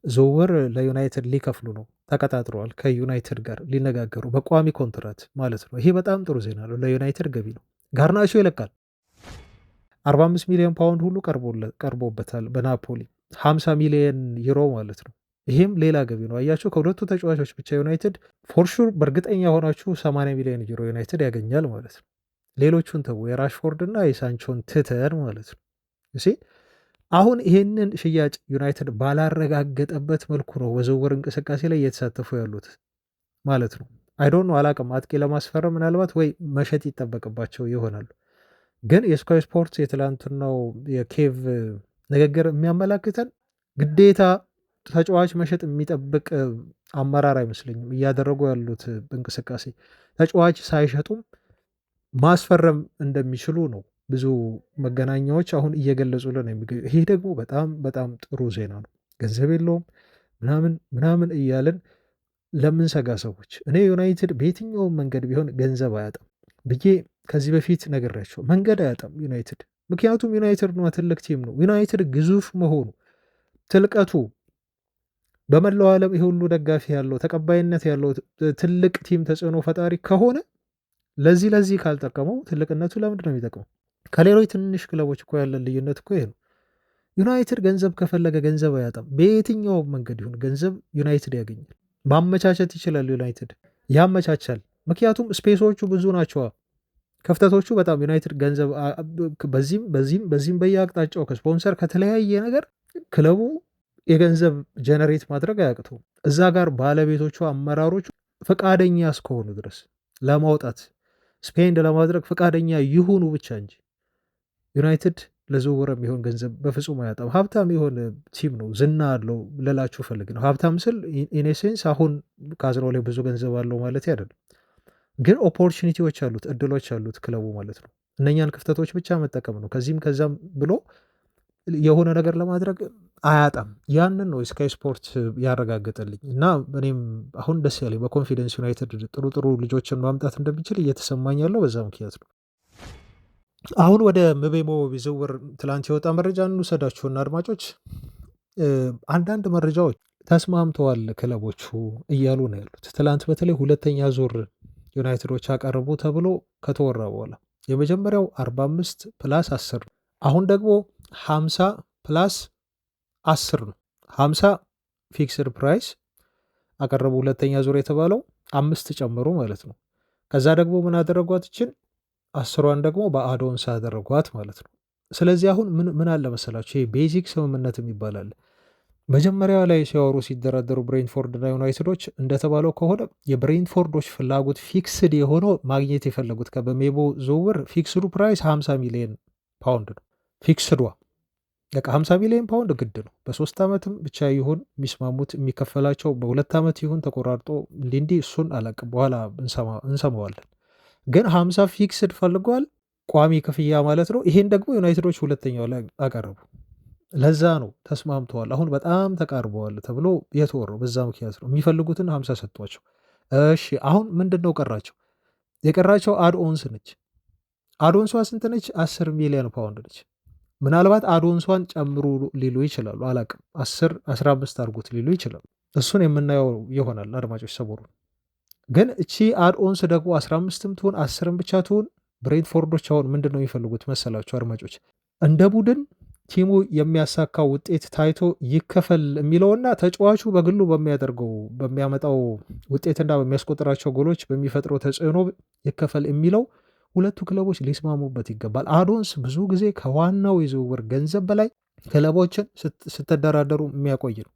ዝውውር ለዩናይትድ ሊከፍሉ ነው። ተቀጣጥረዋል ከዩናይትድ ጋር ሊነጋገሩ በቋሚ ኮንትራት ማለት ነው። ይሄ በጣም ጥሩ ዜና ነው። ለዩናይትድ ገቢ ነው። ጋርናቾ ይለቃል። 45 ሚሊዮን ፓውንድ ሁሉ ቀርቦበታል በናፖሊ 50 ሚሊዮን ዩሮ ማለት ነው። ይሄም ሌላ ገቢ ነው። አያቸው ከሁለቱ ተጫዋቾች ብቻ ዩናይትድ ፎርሹር በእርግጠኛ ሆናችሁ 80 ሚሊዮን ዩሮ ዩናይትድ ያገኛል ማለት ነው። ሌሎቹን ተው፣ የራሽፎርድ እና የሳንቾን ትተን ማለት ነው። አሁን ይሄንን ሽያጭ ዩናይትድ ባላረጋገጠበት መልኩ ነው በዝውውር እንቅስቃሴ ላይ እየተሳተፉ ያሉት ማለት ነው። አይዶን ነው አላቅም። አጥቂ ለማስፈረም ምናልባት ወይ መሸጥ ይጠበቅባቸው ይሆናሉ። ግን የስካይ ስፖርት የትላንትናው የኬቭ ንግግር የሚያመላክተን ግዴታ ተጫዋች መሸጥ የሚጠብቅ አመራር አይመስለኝም እያደረጉ ያሉት እንቅስቃሴ። ተጫዋች ሳይሸጡም ማስፈረም እንደሚችሉ ነው ብዙ መገናኛዎች አሁን እየገለጹልን የሚገኙ። ይሄ ደግሞ በጣም በጣም ጥሩ ዜና ነው። ገንዘብ የለውም ምናምን እያልን ለምንሰጋ ሰዎች እኔ ዩናይትድ በየትኛውም መንገድ ቢሆን ገንዘብ አያጣም ብዬ ከዚህ በፊት ነግሬያቸው፣ መንገድ አያጣም ዩናይትድ። ምክንያቱም ዩናይትድ ነው ትልቅ ቲም ነው። ዩናይትድ ግዙፍ መሆኑ ትልቀቱ በመላው ዓለም ይህ ሁሉ ደጋፊ ያለው ተቀባይነት ያለው ትልቅ ቲም ተጽዕኖ ፈጣሪ ከሆነ ለዚህ ካልጠቀመው ትልቅነቱ ለምንድን ነው የሚጠቅመው? ከሌሎች ትንሽ ክለቦች እኮ ያለን ልዩነት እኮ ይሄ ነው። ዩናይትድ ገንዘብ ከፈለገ ገንዘብ አያጣም። በየትኛውም መንገድ ይሁን ገንዘብ ዩናይትድ ያገኛል። ማመቻቸት ይችላል። ዩናይትድ ያመቻቻል። ምክንያቱም ስፔሶቹ ብዙ ናቸዋ፣ ክፍተቶቹ በጣም ዩናይትድ ገንዘብ በዚህም በየአቅጣጫው ከስፖንሰር ከተለያየ ነገር ክለቡ የገንዘብ ጀነሬት ማድረግ አያቅተውም። እዛ ጋር ባለቤቶቹ አመራሮቹ ፈቃደኛ እስከሆኑ ድረስ ለማውጣት ስፔንድ ለማድረግ ፈቃደኛ ይሁኑ ብቻ እንጂ ዩናይትድ ለዝውውር የሚሆን ገንዘብ በፍጹም አያጣም። ሀብታም የሆነ ቲም ነው። ዝና አለው ልላችሁ ፈልግ ነው። ሀብታም ስል ኢኔሴንስ አሁን ካዝናው ላይ ብዙ ገንዘብ አለው ማለት አይደለም፣ ግን ኦፖርቹኒቲዎች አሉት፣ እድሎች አሉት ክለቡ ማለት ነው። እነኛን ክፍተቶች ብቻ መጠቀም ነው። ከዚህም ከዛም ብሎ የሆነ ነገር ለማድረግ አያጣም። ያንን ነው ስካይ ስፖርት ያረጋገጠልኝ እና እኔም አሁን ደስ ያለኝ በኮንፊደንስ ዩናይትድ ጥሩ ልጆችን ማምጣት እንደሚችል እየተሰማኝ ያለው በዛ ምክንያት ነው። አሁን ወደ ምቤሞ ዝውውር ትላንት የወጣ መረጃ እንውሰዳችሁና አድማጮች፣ አንዳንድ መረጃዎች ተስማምተዋል ክለቦቹ እያሉ ነው ያሉት። ትላንት በተለይ ሁለተኛ ዙር ዩናይትዶች አቀረቡ ተብሎ ከተወራ በኋላ የመጀመሪያው 45 ፕላስ 10 ነው። አሁን ደግሞ 50 ፕላስ 10 ነው። 50 ፊክስድ ፕራይስ አቀረቡ ሁለተኛ ዙር የተባለው 5 ጨምሮ ማለት ነው። ከዛ ደግሞ ምን አደረጓት? ይችን 10ሯን ደግሞ በአዶንስ አደረጓት ማለት ነው። ስለዚህ አሁን ምን አለ መሰላችሁ፣ ይሄ ቤዚክ ስምምነት የሚባል አለ። መጀመሪያ ላይ ሲያወሩ ሲደራደሩ ብሬንትፎርድ እና ዩናይትዶች እንደተባለው ከሆነ የብሬንትፎርዶች ፍላጎት ፊክስድ የሆነው ማግኘት የፈለጉት በሜቦ ዝውውር ፊክስዱ ፕራይስ 50 ሚሊዮን ፓውንድ ነው። ፊክስዷ በቃ 50 ሚሊዮን ፓውንድ ግድ ነው። በ3 ዓመትም ብቻ ይሁን የሚስማሙት የሚከፈላቸው በ2 ዓመት ይሁን ተቆራርጦ እንዲህ እሱን አላቅም፣ በኋላ እንሰማዋለን። ግን 50 ፊክስድ ፈልጓል፣ ቋሚ ክፍያ ማለት ነው። ይሄን ደግሞ ዩናይትዶች ሁለተኛው ላይ አቀረቡ። ለዛ ነው ተስማምተዋል። አሁን በጣም ተቃርበዋል ተብሎ የተወራው በዛ ምክንያት ነው። የሚፈልጉትን 50 ሰጥቷቸው። እሺ አሁን ምንድን ነው ቀራቸው? የቀራቸው አድኦንስ ነች። አድኦንሷ ስንት ነች? 10 ሚሊዮን ፓውንድ ነች። ምናልባት አድኦንሷን ጨምሩ ሊሉ ይችላሉ፣ አላቅም። 10 15 አድርጎት ሊሉ ይችላሉ። እሱን የምናየው ይሆናል አድማጮች ሰሞኑን። ግን እቺ አድኦንስ ደግሞ 15ም ትሁን 10ም ብቻ ትሁን ብሬንትፎርዶች አሁን ምንድን ነው የሚፈልጉት መሰላቸው አድማጮች? እንደ ቡድን ቲሙ የሚያሳካው ውጤት ታይቶ ይከፈል የሚለውና ተጫዋቹ በግሉ በሚያመጣው ውጤትና በሚያስቆጥራቸው ጎሎች በሚፈጥረው ተጽዕኖ ይከፈል የሚለው ሁለቱ ክለቦች ሊስማሙበት ይገባል። አዶንስ ብዙ ጊዜ ከዋናው የዝውውር ገንዘብ በላይ ክለቦችን ስትደራደሩ የሚያቆይ ነው።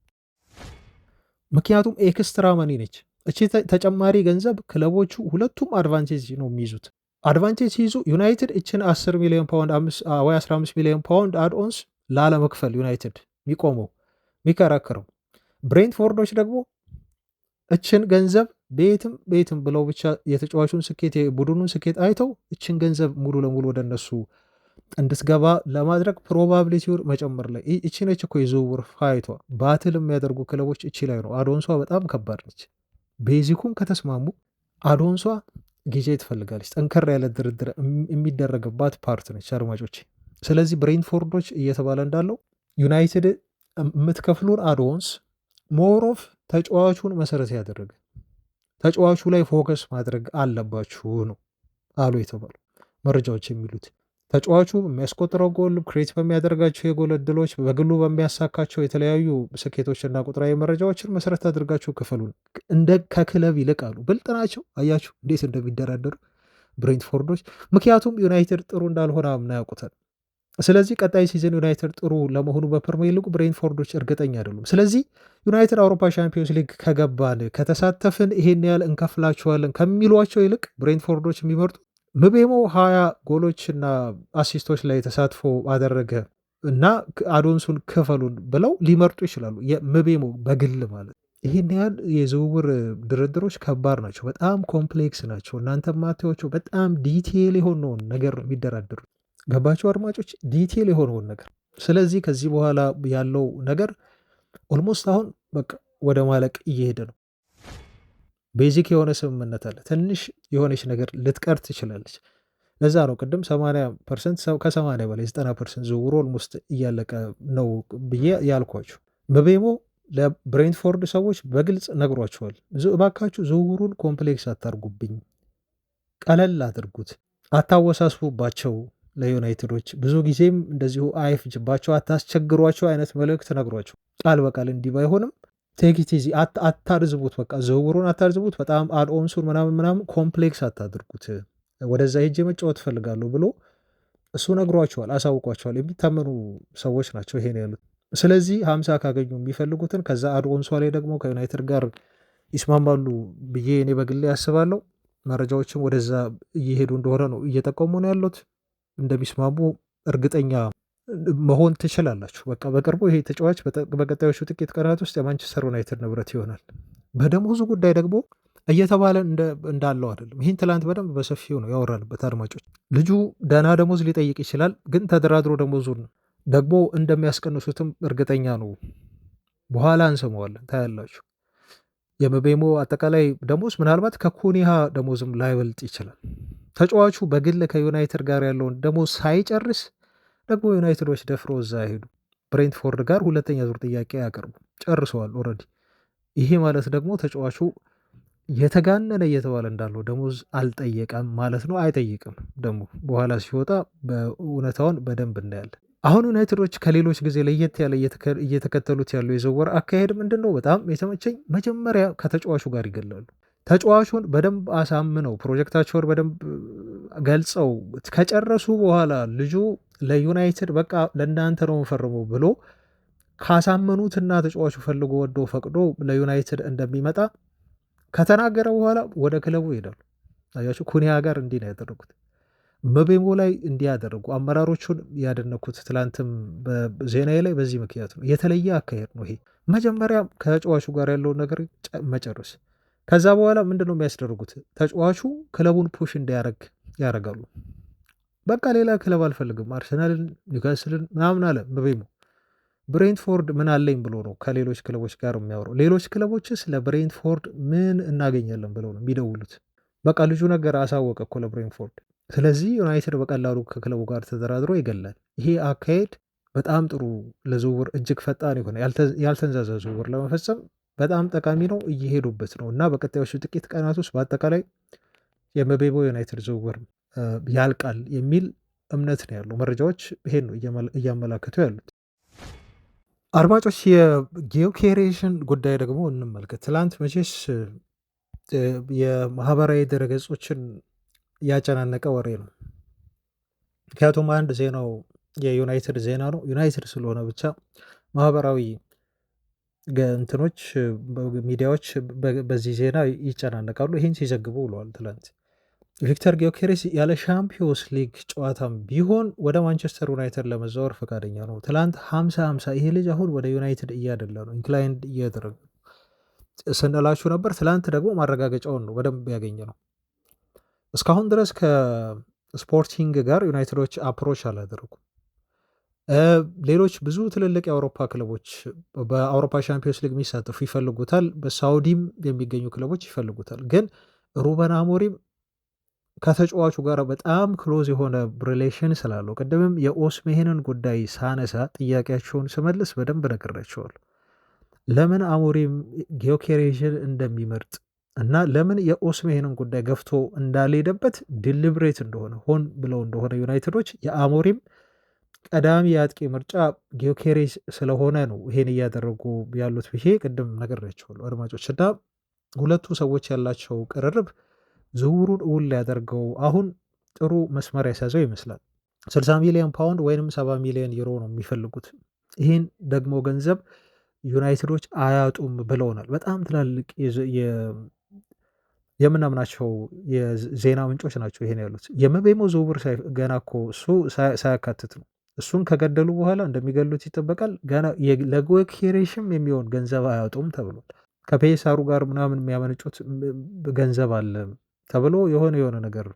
ምክንያቱም ኤክስትራ መኒ ነች እቺ ተጨማሪ ገንዘብ። ክለቦቹ ሁለቱም አድቫንቴጅ ነው የሚይዙት። አድቫንቴጅ ሲይዙ ዩናይትድ እችን 10 ሚሊዮን ፓውንድ ወይ 15 ሚሊዮን ፓውንድ አድኦንስ ላለመክፈል ዩናይትድ የሚቆመው የሚከራከረው፣ ብሬንትፎርዶች ደግሞ እችን ገንዘብ ቤትም ብለው ብቻ የተጫዋቹን ስኬት የቡድኑን ስኬት አይተው እችን ገንዘብ ሙሉ ለሙሉ ወደ እነሱ እንድትገባ ለማድረግ ፕሮባቢሊቲውን መጨመር ላይ እቺ ነች እኮ የዝውውር ፋይቷ። ባትል የሚያደርጉ ክለቦች እቺ ላይ ነው። አዶንሷ በጣም ከባድ ነች። ቤዚኩን ከተስማሙ አዶንሷ ጊዜ ትፈልጋለች። ጠንከር ያለ ድርድር የሚደረግባት ፓርት ነች አድማጮች። ስለዚህ ብሬንትፎርዶች እየተባለ እንዳለው ዩናይትድ የምትከፍሉን አዶንስ ሞሮፍ ተጫዋቹን መሰረት ያደረገ ተጫዋቹ ላይ ፎከስ ማድረግ አለባችሁ ነው አሉ የተባሉ መረጃዎች የሚሉት። ተጫዋቹ በሚያስቆጥረው ጎል፣ ክሬት በሚያደርጋቸው የጎል እድሎች፣ በግሉ በሚያሳካቸው የተለያዩ ስኬቶችና ቁጥራዊ መረጃዎችን መሰረት አድርጋችሁ ክፈሉን። እንደ ከክለብ ይልቃሉ። ብልጥ ናቸው። አያችሁ እንዴት እንደሚደራደሩ ብሬንትፎርዶች። ምክንያቱም ዩናይትድ ጥሩ እንዳልሆነ አምና ያውቁታል። ስለዚህ ቀጣይ ሲዝን ዩናይትድ ጥሩ ለመሆኑ በፕሪሚየር ሊጉ ብሬንትፎርዶች እርግጠኛ አይደሉም። ስለዚህ ዩናይትድ አውሮፓ ሻምፒዮንስ ሊግ ከገባን ከተሳተፍን ይሄን ያህል እንከፍላቸዋለን ከሚሏቸው ይልቅ ብሬንትፎርዶች የሚመርጡ ምቤሞ 20 ጎሎችና አሲስቶች ላይ ተሳትፎ አደረገ እና አዶንሱን ክፈሉን ብለው ሊመርጡ ይችላሉ። የምቤሞ በግል ማለት ይህን ያህል የዝውውር ድርድሮች ከባድ ናቸው። በጣም ኮምፕሌክስ ናቸው። እናንተ ማቴዎቹ በጣም ዲቴይል የሆነውን ነገር የሚደራደሩት ገባቸው አድማጮች፣ ዲቴይል የሆነውን ነገር። ስለዚህ ከዚህ በኋላ ያለው ነገር ኦልሞስት አሁን በቃ ወደ ማለቅ እየሄደ ነው። ቤዚክ የሆነ ስምምነት አለ። ትንሽ የሆነች ነገር ልትቀር ትችላለች። ለዛ ነው ቅድም 80% ሰው ከ80 በላይ 90% ዝውውሩ ኦልሞስት እያለቀ ነው ብዬ ያልኳችሁ። ምቤሞ ለብሬንትፎርድ ሰዎች በግልጽ ነግሯቸዋል። እባካችሁ ዝውውሩን ኮምፕሌክስ አታርጉብኝ፣ ቀለል አድርጉት፣ አታወሳስቡባቸው። ለዩናይትዶች ብዙ ጊዜም እንደዚሁ አይፍጅባቸው፣ አታስቸግሯቸው አይነት መልእክት ነግሯቸው ቃል በቃል እንዲህ ባይሆንም ቴክቲዚ አታርዝቡት፣ በቃ ዝውውሩን አታርዝቡት፣ በጣም አድኦንሱን ምናምን ኮምፕሌክስ አታድርጉት፣ ወደዛ ሄጄ መጫወት እፈልጋለሁ ብሎ እሱ ነግሯቸዋል፣ አሳውቋቸዋል። የሚታመኑ ሰዎች ናቸው ይሄን ያሉት። ስለዚህ 50 ካገኙ የሚፈልጉትን ከዛ አድኦንሷ ላይ ደግሞ ከዩናይትድ ጋር ይስማማሉ ብዬ እኔ በግሌ ያስባለሁ። መረጃዎችም ወደዛ እየሄዱ እንደሆነ ነው እየጠቆሙ ነው ያሉት። እንደሚስማሙ እርግጠኛ መሆን ትችላላችሁ። በቃ በቅርቡ ይሄ ተጫዋች በቀጣዮቹ ጥቂት ቀናት ውስጥ የማንቸስተር ዩናይትድ ንብረት ይሆናል። በደሞዙ ጉዳይ ደግሞ እየተባለ እንዳለው አይደለም። ይህን ትላንት በደንብ በሰፊው ነው ያወራንበት አድማጮች። ልጁ ደህና ደሞዝ ሊጠይቅ ይችላል፣ ግን ተደራድሮ ደሞዙን ደግሞ እንደሚያስቀንሱትም እርግጠኛ ነው። በኋላ እንሰማዋለን፣ ታያላችሁ። የምቤሞ አጠቃላይ ደሞዝ ምናልባት ከኩኒሃ ደሞዝም ላይበልጥ ይችላል። ተጫዋቹ በግል ከዩናይትድ ጋር ያለውን ደሞዝ ሳይጨርስ ደግሞ ዩናይትዶች ደፍሮ እዛ አይሄዱ። ብሬንትፎርድ ጋር ሁለተኛ ዙር ጥያቄ ያቀርቡ ጨርሰዋል ኦልሬዲ። ይሄ ማለት ደግሞ ተጫዋቹ የተጋነነ እየተባለ እንዳለው ደሞዝ አልጠየቀም ማለት ነው። አይጠይቅም ደግሞ በኋላ ሲወጣ በእውነታውን በደንብ እናያለን። አሁን ዩናይትዶች ከሌሎች ጊዜ ለየት ያለ እየተከተሉት ያለው የዝውውር አካሄድ ምንድን ነው? በጣም የተመቸኝ መጀመሪያ ከተጫዋቹ ጋር ይገላሉ። ተጫዋቹን በደንብ አሳምነው ፕሮጀክታቸውን በደንብ ገልጸው ከጨረሱ በኋላ ልጁ ለዩናይትድ በቃ ለእናንተ ነው የምፈርመው ብሎ ካሳመኑትና ተጫዋቹ ፈልጎ ወዶ ፈቅዶ ለዩናይትድ እንደሚመጣ ከተናገረ በኋላ ወደ ክለቡ ይሄዳሉ። አያችሁ፣ ኩኒያ ጋር እንዲህ ነው ያደረጉት። ምቤሞ ላይ እንዲህ ያደረጉ አመራሮቹን ያደነኩት ትላንትም በዜናዬ ላይ በዚህ ምክንያት ነው። የተለየ አካሄድ ነው ይሄ። መጀመሪያ ከተጫዋቹ ጋር ያለውን ነገር መጨረስ፣ ከዛ በኋላ ምንድን ነው የሚያስደርጉት? ተጫዋቹ ክለቡን ፑሽ እንዲያደርግ ያደርጋሉ። በቃ ሌላ ክለብ አልፈልግም፣ አርሰናልን፣ ኒውካስልን ምናምን አለ ምቤሞ። ብሬንትፎርድ ምን አለኝ ብሎ ነው ከሌሎች ክለቦች ጋር የሚያወራው? ሌሎች ክለቦችስ ለብሬንትፎርድ ምን እናገኛለን ብለው ነው የሚደውሉት? በቃ ልጁ ነገር አሳወቀ እኮ ለብሬንትፎርድ። ስለዚህ ዩናይትድ በቀላሉ ከክለቡ ጋር ተደራድሮ ይገላል። ይሄ አካሄድ በጣም ጥሩ፣ ለዝውውር እጅግ ፈጣን የሆነ ያልተንዛዛ ዝውውር ለመፈጸም በጣም ጠቃሚ ነው። እየሄዱበት ነው እና በቀጣዮቹ ጥቂት ቀናት ውስጥ በአጠቃላይ የምቤሞ ዩናይትድ ዝውውር ያልቃል የሚል እምነት ነው ያለው። መረጃዎች ይሄን ነው እያመላከቱ ያሉት። አድማጮች፣ የጊዮኬሬሽን ጉዳይ ደግሞ እንመልከት። ትላንት መቼስ የማህበራዊ ድረገጾችን ያጨናነቀ ወሬ ነው። ምክንያቱም አንድ ዜናው የዩናይትድ ዜና ነው። ዩናይትድ ስለሆነ ብቻ ማህበራዊ እንትኖች ሚዲያዎች በዚህ ዜና ይጨናነቃሉ። ይህን ሲዘግቡ ውለዋል። ትላንት ቪክተር ጊዮኬሬስ ያለ ሻምፒዮንስ ሊግ ጨዋታም ቢሆን ወደ ማንቸስተር ዩናይትድ ለመዛወር ፈቃደኛ ነው። ትላንት 50-50 ይሄ ልጅ አሁን ወደ ዩናይትድ እያደላ ነው፣ ኢንክላይንድ እያደረገ ስንላችሁ ነበር። ትላንት ደግሞ ማረጋገጫውን ነው በደንብ ያገኘ ነው። እስካሁን ድረስ ከስፖርቲንግ ጋር ዩናይትዶች አፕሮች አላደረጉም። ሌሎች ብዙ ትልልቅ የአውሮፓ ክለቦች በአውሮፓ ሻምፒዮንስ ሊግ የሚሳተፉ ይፈልጉታል። በሳውዲም የሚገኙ ክለቦች ይፈልጉታል። ግን ሩበን አሞሪም ከተጫዋቹ ጋር በጣም ክሎዝ የሆነ ሪሌሽን ስላለው ቅድምም የኦስሜሄንን ጉዳይ ሳነሳ ጥያቄያቸውን ስመልስ በደንብ ነግሬያቸዋለሁ። ለምን አሞሪም ጊዮኬሬሽን እንደሚመርጥ እና ለምን የኦስሜሄንን ጉዳይ ገፍቶ እንዳልሄደበት ዲሊብሬት እንደሆነ ሆን ብለው እንደሆነ ዩናይትዶች የአሞሪም ቀዳሚ የአጥቂ ምርጫ ጊዮኬሬስ ስለሆነ ነው ይሄን እያደረጉ ያሉት ብዬ ቅድም ነግሬያቸዋለሁ አድማጮች። እና ሁለቱ ሰዎች ያላቸው ቅርርብ ዝውውሩን እውን ሊያደርገው አሁን ጥሩ መስመር ያስያዘው ይመስላል። 60 ሚሊዮን ፓውንድ ወይም 70 ሚሊዮን ዩሮ ነው የሚፈልጉት። ይህን ደግሞ ገንዘብ ዩናይትዶች አያጡም ብለውናል። በጣም ትላልቅ የምናምናቸው የዜና ምንጮች ናቸው ይሄን ያሉት። የምቤሞ ዝውውር ገና እኮ እሱ ሳያካትት ነው። እሱን ከገደሉ በኋላ እንደሚገሉት ይጠበቃል። ገና ለጊዮኬሬሽም የሚሆን ገንዘብ አያጡም ተብሏል። ከፔሳሩ ጋር ምናምን የሚያመነጩት ገንዘብ አለ ተብሎ የሆነ ነገር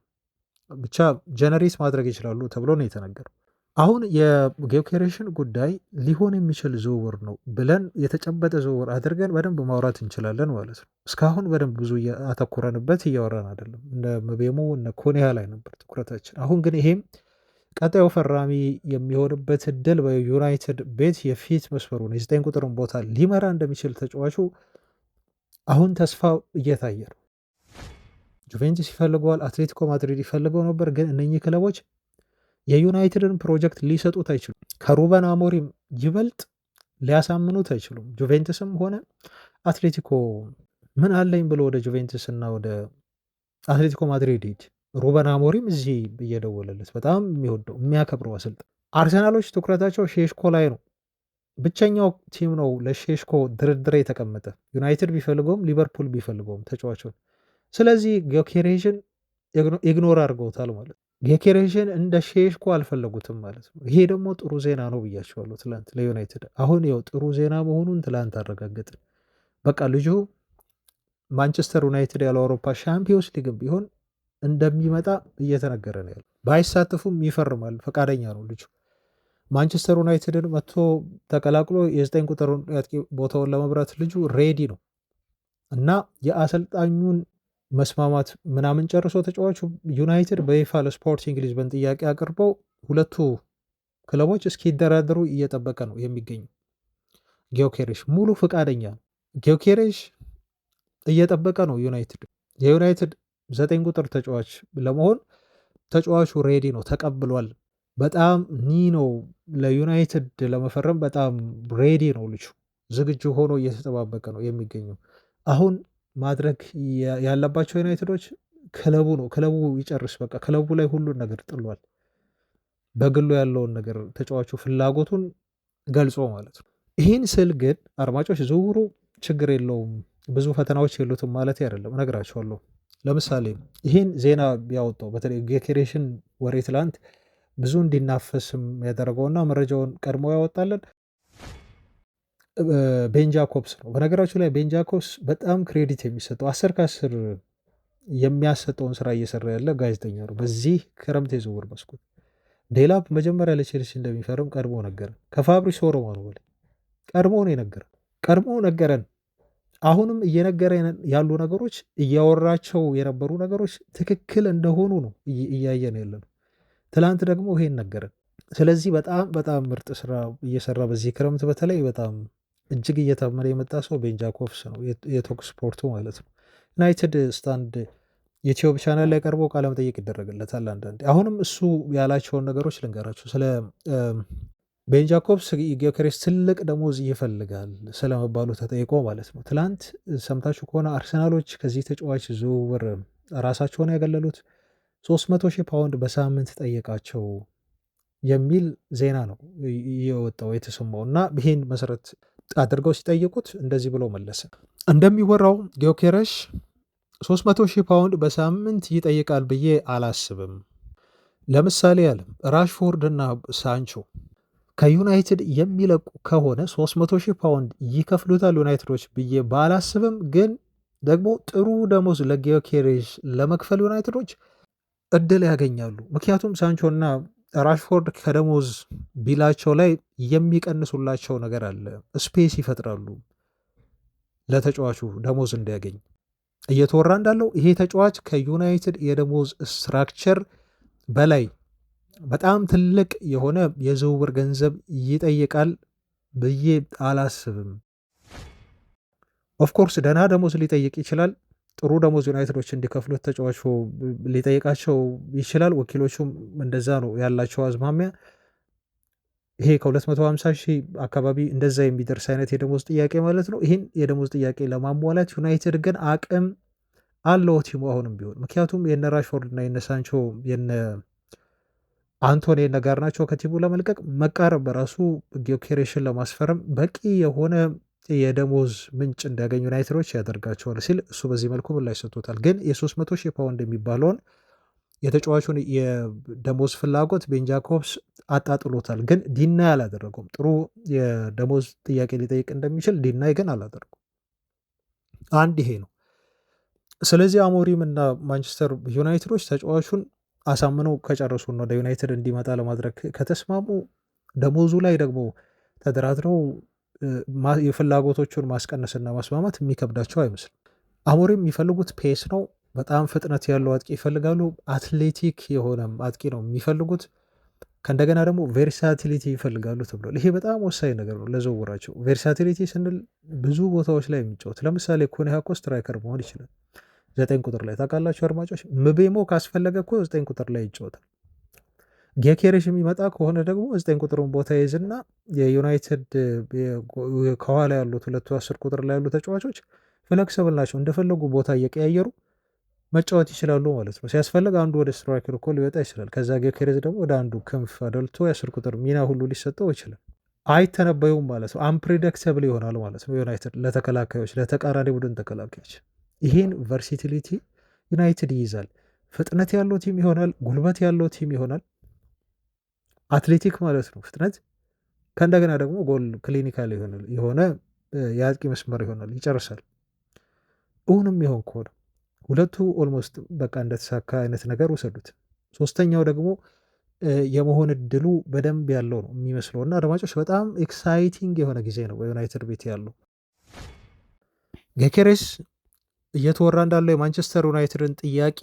ብቻ ጀነሬት ማድረግ ይችላሉ ተብሎ ነው የተነገረው። አሁን የጊዮኬሬሽን ጉዳይ ሊሆን የሚችል ዝውውር ነው ብለን የተጨበጠ ዝውውር አድርገን በደንብ ማውራት እንችላለን ማለት ነው። እስካሁን በደንብ ብዙ አተኩረንበት እያወራን አይደለም። እነ ምቤሞ እነ ኮኒያ ላይ ነበር ትኩረታችን። አሁን ግን ይሄም ቀጣዩ ፈራሚ የሚሆንበት እድል በዩናይትድ ቤት የፊት መስመሩን የ9 ቁጥርን ቦታ ሊመራ እንደሚችል ተጫዋቹ አሁን ተስፋ እየታየ ነው። ጁቬንቱስ ይፈልገዋል፣ አትሌቲኮ ማድሪድ ይፈልገው ነበር። ግን እነኚህ ክለቦች የዩናይትድን ፕሮጀክት ሊሰጡት አይችሉም። ከሩበን አሞሪም ይበልጥ ሊያሳምኑት አይችሉም። ጁቬንትስም ሆነ አትሌቲኮ ምን አለኝ ብሎ ወደ ጁቬንትስ እና ወደ አትሌቲኮ ማድሪድ ሂድ። ሩበን አሞሪም እዚህ እየደወለለት በጣም የሚወደው የሚያከብረው አሰልጣኝ። አርሰናሎች ትኩረታቸው ሼሽኮ ላይ ነው። ብቸኛው ቲም ነው ለሼሽኮ ድርድር የተቀመጠ ዩናይትድ ቢፈልገውም ሊቨርፑል ቢፈልገውም ተጫዋቹን። ስለዚህ ጊዮኬሬሽን ኢግኖር አድርገውታል ማለት ነው። ጊዮኬሬሽን እንደ ሼሽኮ አልፈለጉትም ማለት ነው። ይሄ ደግሞ ጥሩ ዜና ነው ብያቸዋለሁ ትላንት ለዩናይትድ። አሁን ያው ጥሩ ዜና መሆኑን ትላንት አረጋገጥን። በቃ ልጁ ማንቸስተር ዩናይትድ ያለው አውሮፓ ሻምፒዮንስ ሊግም ቢሆን እንደሚመጣ እየተነገረ ነው ያለው። ባይሳተፉም ይፈርማል፣ ፈቃደኛ ነው ልጁ። ማንቸስተር ዩናይትድን መጥቶ ተቀላቅሎ የ9 ቁጥር ቦታውን ለመብራት ልጁ ሬዲ ነው እና የአሰልጣኙን መስማማት ምናምን ጨርሶ ተጫዋቹ ዩናይትድ በይፋ ለስፖርቲንግ ሊዝበን ጥያቄ አቅርበው ሁለቱ ክለቦች እስኪደራደሩ እየጠበቀ ነው የሚገኙ። ጊዮኬሬሽ ሙሉ ፈቃደኛ ነው። ጊዮኬሬሽ እየጠበቀ ነው ዩናይትድ የዩናይትድ 9 ቁጥር ተጫዋች ለመሆን ተጫዋቹ ሬዲ ነው፣ ተቀብሏል። በጣም ነው ለዩናይትድ ለመፈረም በጣም ሬዲ ነው ልጁ፣ ዝግጁ ሆኖ እየተጠባበቀ ነው የሚገኘው። አሁን ማድረግ ያለባቸው ዩናይትዶች ክለቡ ነው፣ ክለቡ ይጨርስ፣ በቃ ክለቡ ላይ ሁሉን ነገር ጥሏል። በግሉ ያለውን ነገር ተጫዋቹ ፍላጎቱን ገልጾ ማለት ነው። ይህን ስል ግን አድማጮች ዝውውሩ ችግር የለውም ብዙ ፈተናዎች የሉትም ማለት አይደለም፣ እነግራቸዋለሁ። ለምሳሌ ይህን ዜና ያወጣው በተለይ ጊዮኬሬሽን ወሬ ትላንት ብዙ እንዲናፈስም ያደረገውና መረጃውን ቀድሞ ያወጣለን ቤን ጃኮብስ ነው። በነገራችሁ ላይ ቤን ጃኮብስ በጣም ክሬዲት የሚሰጠው 10 ከ10 የሚያሰጠውን ስራ እየሰራ ያለ ጋዜጠኛ ነው። በዚህ ክረምት የዝውውር መስኮት ዴላፕ መጀመሪያ ለቼልሲ እንደሚፈርም ቀድሞ ነገረን። ከፋብሪሶ ሮማኖ በላይ ቀድሞ ነው የነገረን፣ ቀድሞ ነገረን። አሁንም እየነገረ ያሉ ነገሮች እያወራቸው የነበሩ ነገሮች ትክክል እንደሆኑ ነው እያየን ያለ ነው። ትላንት ደግሞ ይሄን ነገረን። ስለዚህ በጣም በጣም ምርጥ ስራ እየሰራ በዚህ ክረምት በተለይ በጣም እጅግ እየታመነ የመጣ ሰው ቤን ጃኮብስ ነው፣ የቶክ ስፖርቱ ማለት ነው። ዩናይትድ ስታንድ ዩቲዩብ ቻናል ላይ ቀርቦ ቃለ መጠይቅ ይደረግለታል አንዳንዴ። አሁንም እሱ ያላቸውን ነገሮች ልንገራችሁ። ስለ ቤን ጃኮብስ ጊዮኬሬስ ትልቅ ደሞዝ ይፈልጋል ስለመባሉ ተጠይቆ ማለት ነው። ትላንት ሰምታችሁ ከሆነ አርሰናሎች ከዚህ ተጫዋች ዝውውር ራሳቸውን ያገለሉት 300,000 ፓውንድ በሳምንት ጠየቃቸው የሚል ዜና ነው የወጣው የተሰማው። እና ይህን መሰረት አድርገው ሲጠይቁት እንደዚህ ብሎ መለሰ። እንደሚወራው ጊዮኬሬሽ 300,000 ፓውንድ በሳምንት ይጠይቃል ብዬ አላስብም። ለምሳሌ ያለም ራሽፎርድ እና ሳንቾ ከዩናይትድ የሚለቁ ከሆነ 300,000 ፓውንድ ይከፍሉታል ዩናይትዶች ብዬ ባላስብም፣ ግን ደግሞ ጥሩ ደሞዝ ለጊዮኬሬሽ ለመክፈል ዩናይትዶች እድል ያገኛሉ። ምክንያቱም ሳንቾ እና ራሽፎርድ ከደሞዝ ቢላቸው ላይ የሚቀንሱላቸው ነገር አለ፣ ስፔስ ይፈጥራሉ ለተጫዋቹ ደሞዝ እንዲያገኝ። እየተወራ እንዳለው ይሄ ተጫዋች ከዩናይትድ የደሞዝ ስትራክቸር በላይ በጣም ትልቅ የሆነ የዝውውር ገንዘብ ይጠይቃል ብዬ አላስብም። ኦፍኮርስ ደህና ደሞዝ ሊጠይቅ ይችላል። ጥሩ ደሞዝ ዩናይትዶች እንዲከፍሉት ተጫዋቹ ሊጠይቃቸው ይችላል። ወኪሎቹም እንደዛ ነው ያላቸው አዝማሚያ። ይሄ ከ250,000 አካባቢ እንደዛ የሚደርስ አይነት የደሞዝ ጥያቄ ማለት ነው። ይህን የደሞዝ ጥያቄ ለማሟላት ዩናይትድ ግን አቅም አለው ቲሙ አሁንም ቢሆን። ምክንያቱም የነ ራሽፎርድ እና የነ ሳንቾ የነ አንቶኒ የነ ጋርናቾ ከቲሙ ለመልቀቅ መቃረብ በራሱ ጊዮኬሬሽን ለማስፈረም በቂ የሆነ የደሞዝ ምንጭ እንዲያገኙ ዩናይትዶች ያደርጋቸዋል ሲል እሱ በዚህ መልኩ ምላሽ ሰጥቶታል። ግን የ300,000 ፓውንድ የሚባለውን የተጫዋቹን የደሞዝ ፍላጎት ቤን ጃኮብስ አጣጥሎታል። ግን ዲናይ አላደረገውም። ጥሩ የደሞዝ ጥያቄ ሊጠይቅ እንደሚችል ዲናይ ግን አላደረጉም። አንድ ይሄ ነው። ስለዚህ አሞሪም እና ማንቸስተር ዩናይትዶች ተጫዋቹን አሳምነው ከጨረሱና ወደ ዩናይትድ እንዲመጣ ለማድረግ ከተስማሙ ደሞዙ ላይ ደግሞ ተደራድረው የፍላጎቶቹን ማስቀነስና ማስማማት የሚከብዳቸው አይመስልም። አሞሪም የሚፈልጉት ፔስ ነው። በጣም ፍጥነት ያለው አጥቂ ይፈልጋሉ። አትሌቲክ የሆነም አጥቂ ነው የሚፈልጉት። ከእንደገና ደግሞ ቬርሳቲሊቲ ይፈልጋሉ ተብሏል። ይሄ በጣም ወሳኝ ነገር ነው ለዝውውራቸው። ቬርሳቲሊቲ ስንል ብዙ ቦታዎች ላይ የሚጫወት ለምሳሌ ኩኒሃ እኮ ስትራይከር መሆን ይችላል። 9 ቁጥር ላይ ታውቃላችሁ አድማጮች፣ ምቤሞ ካስፈለገ እኮ 9 ቁጥር ላይ ይጫወታል። ጌኬሬሽ የሚመጣ ከሆነ ደግሞ 9 ቁጥሩን ቦታ ይዝና የዩናይትድ ከኋላ ያሉት ሁለቱ 10 ቁጥር ላይ ያሉ ተጫዋቾች ፍለክሰብል ናቸው። እንደፈለጉ ቦታ እየቀያየሩ መጫወት ይችላሉ ማለት ነው። ሲያስፈልግ አንዱ ወደ ስትራይከር እኮ ሊወጣ ይችላል። ከዛ ጌኬሬዝ ደግሞ ወደ አንዱ ክንፍ አደልቶ የ10 ቁጥር ሚና ሁሉ ሊሰጠው ይችላል። አይተነበዩም ማለት ነው። አንፕሪዲክተብል ይሆናል ማለት ነው። ዩናይትድ ለተከላካዮች፣ ለተቃራኒ ቡድን ተከላካዮች ይህን ቨርሲቲሊቲ ዩናይትድ ይይዛል። ፍጥነት ያለው ቲም ይሆናል። ጉልበት ያለው ቲም ይሆናል። አትሌቲክ ማለት ነው ፍጥነት። ከእንደገና ደግሞ ጎል ክሊኒካል የሆነ የአጥቂ መስመር ይሆናል። ይጨርሳል። እውንም ይሆን ከሆነ ሁለቱ ኦልሞስት በቃ እንደተሳካ አይነት ነገር ውሰዱት። ሶስተኛው ደግሞ የመሆን እድሉ በደንብ ያለው ነው የሚመስለው እና አድማጮች በጣም ኤክሳይቲንግ የሆነ ጊዜ ነው በዩናይትድ ቤት ያለው። ጌኬሬስ እየተወራ እንዳለው የማንቸስተር ዩናይትድን ጥያቄ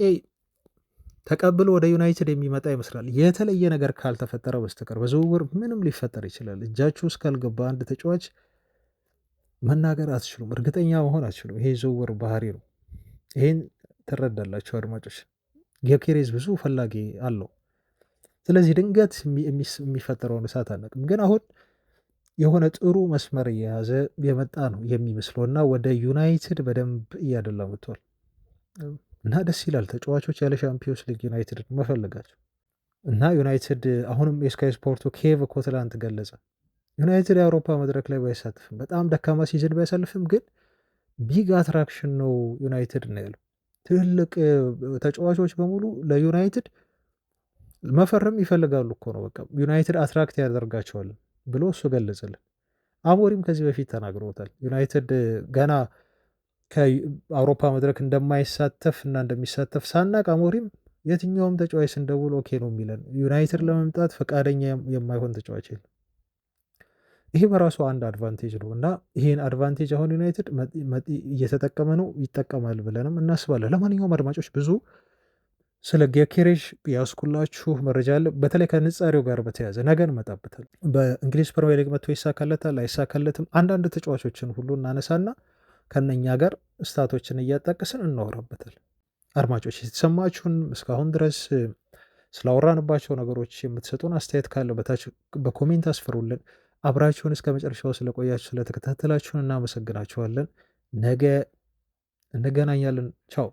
ተቀብሎ ወደ ዩናይትድ የሚመጣ ይመስላል። የተለየ ነገር ካልተፈጠረ በስተቀር በዝውውር ምንም ሊፈጠር ይችላል። እጃችሁ እስካልገባ አንድ ተጫዋች መናገር አትችሉም፣ እርግጠኛ መሆን አትችሉም። ይሄ ዝውውር ባህሪ ነው። ይሄን ትረዳላችሁ አድማጮች። ጌኬሬዝ ብዙ ፈላጊ አለው። ስለዚህ ድንገት የሚፈጠረውን እሳት አናውቅም፣ ግን አሁን የሆነ ጥሩ መስመር እየያዘ የመጣ ነው የሚመስለው እና ወደ ዩናይትድ በደንብ እያደላ መጥቷል እና ደስ ይላል። ተጫዋቾች ያለ ሻምፒዮንስ ሊግ ዩናይትድ መፈለጋቸው እና ዩናይትድ አሁንም የስካይ ስፖርቱ ኬቭ እኮ ትላንት ገለጸ ዩናይትድ የአውሮፓ መድረክ ላይ ባይሳትፍም በጣም ደካማ ሲዝን ባያሳልፍም ግን ቢግ አትራክሽን ነው ዩናይትድ ነው ያለው። ትልልቅ ተጫዋቾች በሙሉ ለዩናይትድ መፈረም ይፈልጋሉ እኮ ነው። በቃ ዩናይትድ አትራክት ያደርጋቸዋል ብሎ እሱ ገለጸልን። አሞሪም ከዚህ በፊት ተናግሮታል። ዩናይትድ ገና ከአውሮፓ መድረክ እንደማይሳተፍ እና እንደሚሳተፍ ሳናቅ አሞሪም የትኛውም ተጫዋች ስንደውል ኦኬ ነው የሚለን። ዩናይትድ ለመምጣት ፈቃደኛ የማይሆን ተጫዋች የለም። ይሄ በራሱ አንድ አድቫንቴጅ ነው እና ይህን አድቫንቴጅ አሁን ዩናይትድ እየተጠቀመ ነው፣ ይጠቀማል ብለንም እናስባለን። ለማንኛውም አድማጮች ብዙ ስለ ጌኬሬሽ ያስኩላችሁ መረጃ አለ። በተለይ ከንጻሬው ጋር በተያዘ ነገ እንመጣበታል። በእንግሊዝ ፕሪሚየር ሊግ መጥቶ ይሳካለታል አይሳካለትም፣ አንዳንድ ተጫዋቾችን ሁሉ እናነሳና ከነኛ ጋር ስታቶችን እያጣቅስን እናወራበታል። አድማጮች የተሰማችሁን እስካሁን ድረስ ስላወራንባቸው ነገሮች የምትሰጡን አስተያየት ካለ በታች በኮሜንት አስፍሩልን። አብራችሁን እስከ መጨረሻው ስለቆያችሁ ስለተከታተላችሁን እናመሰግናችኋለን። ነገ እንገናኛለን። ቻው።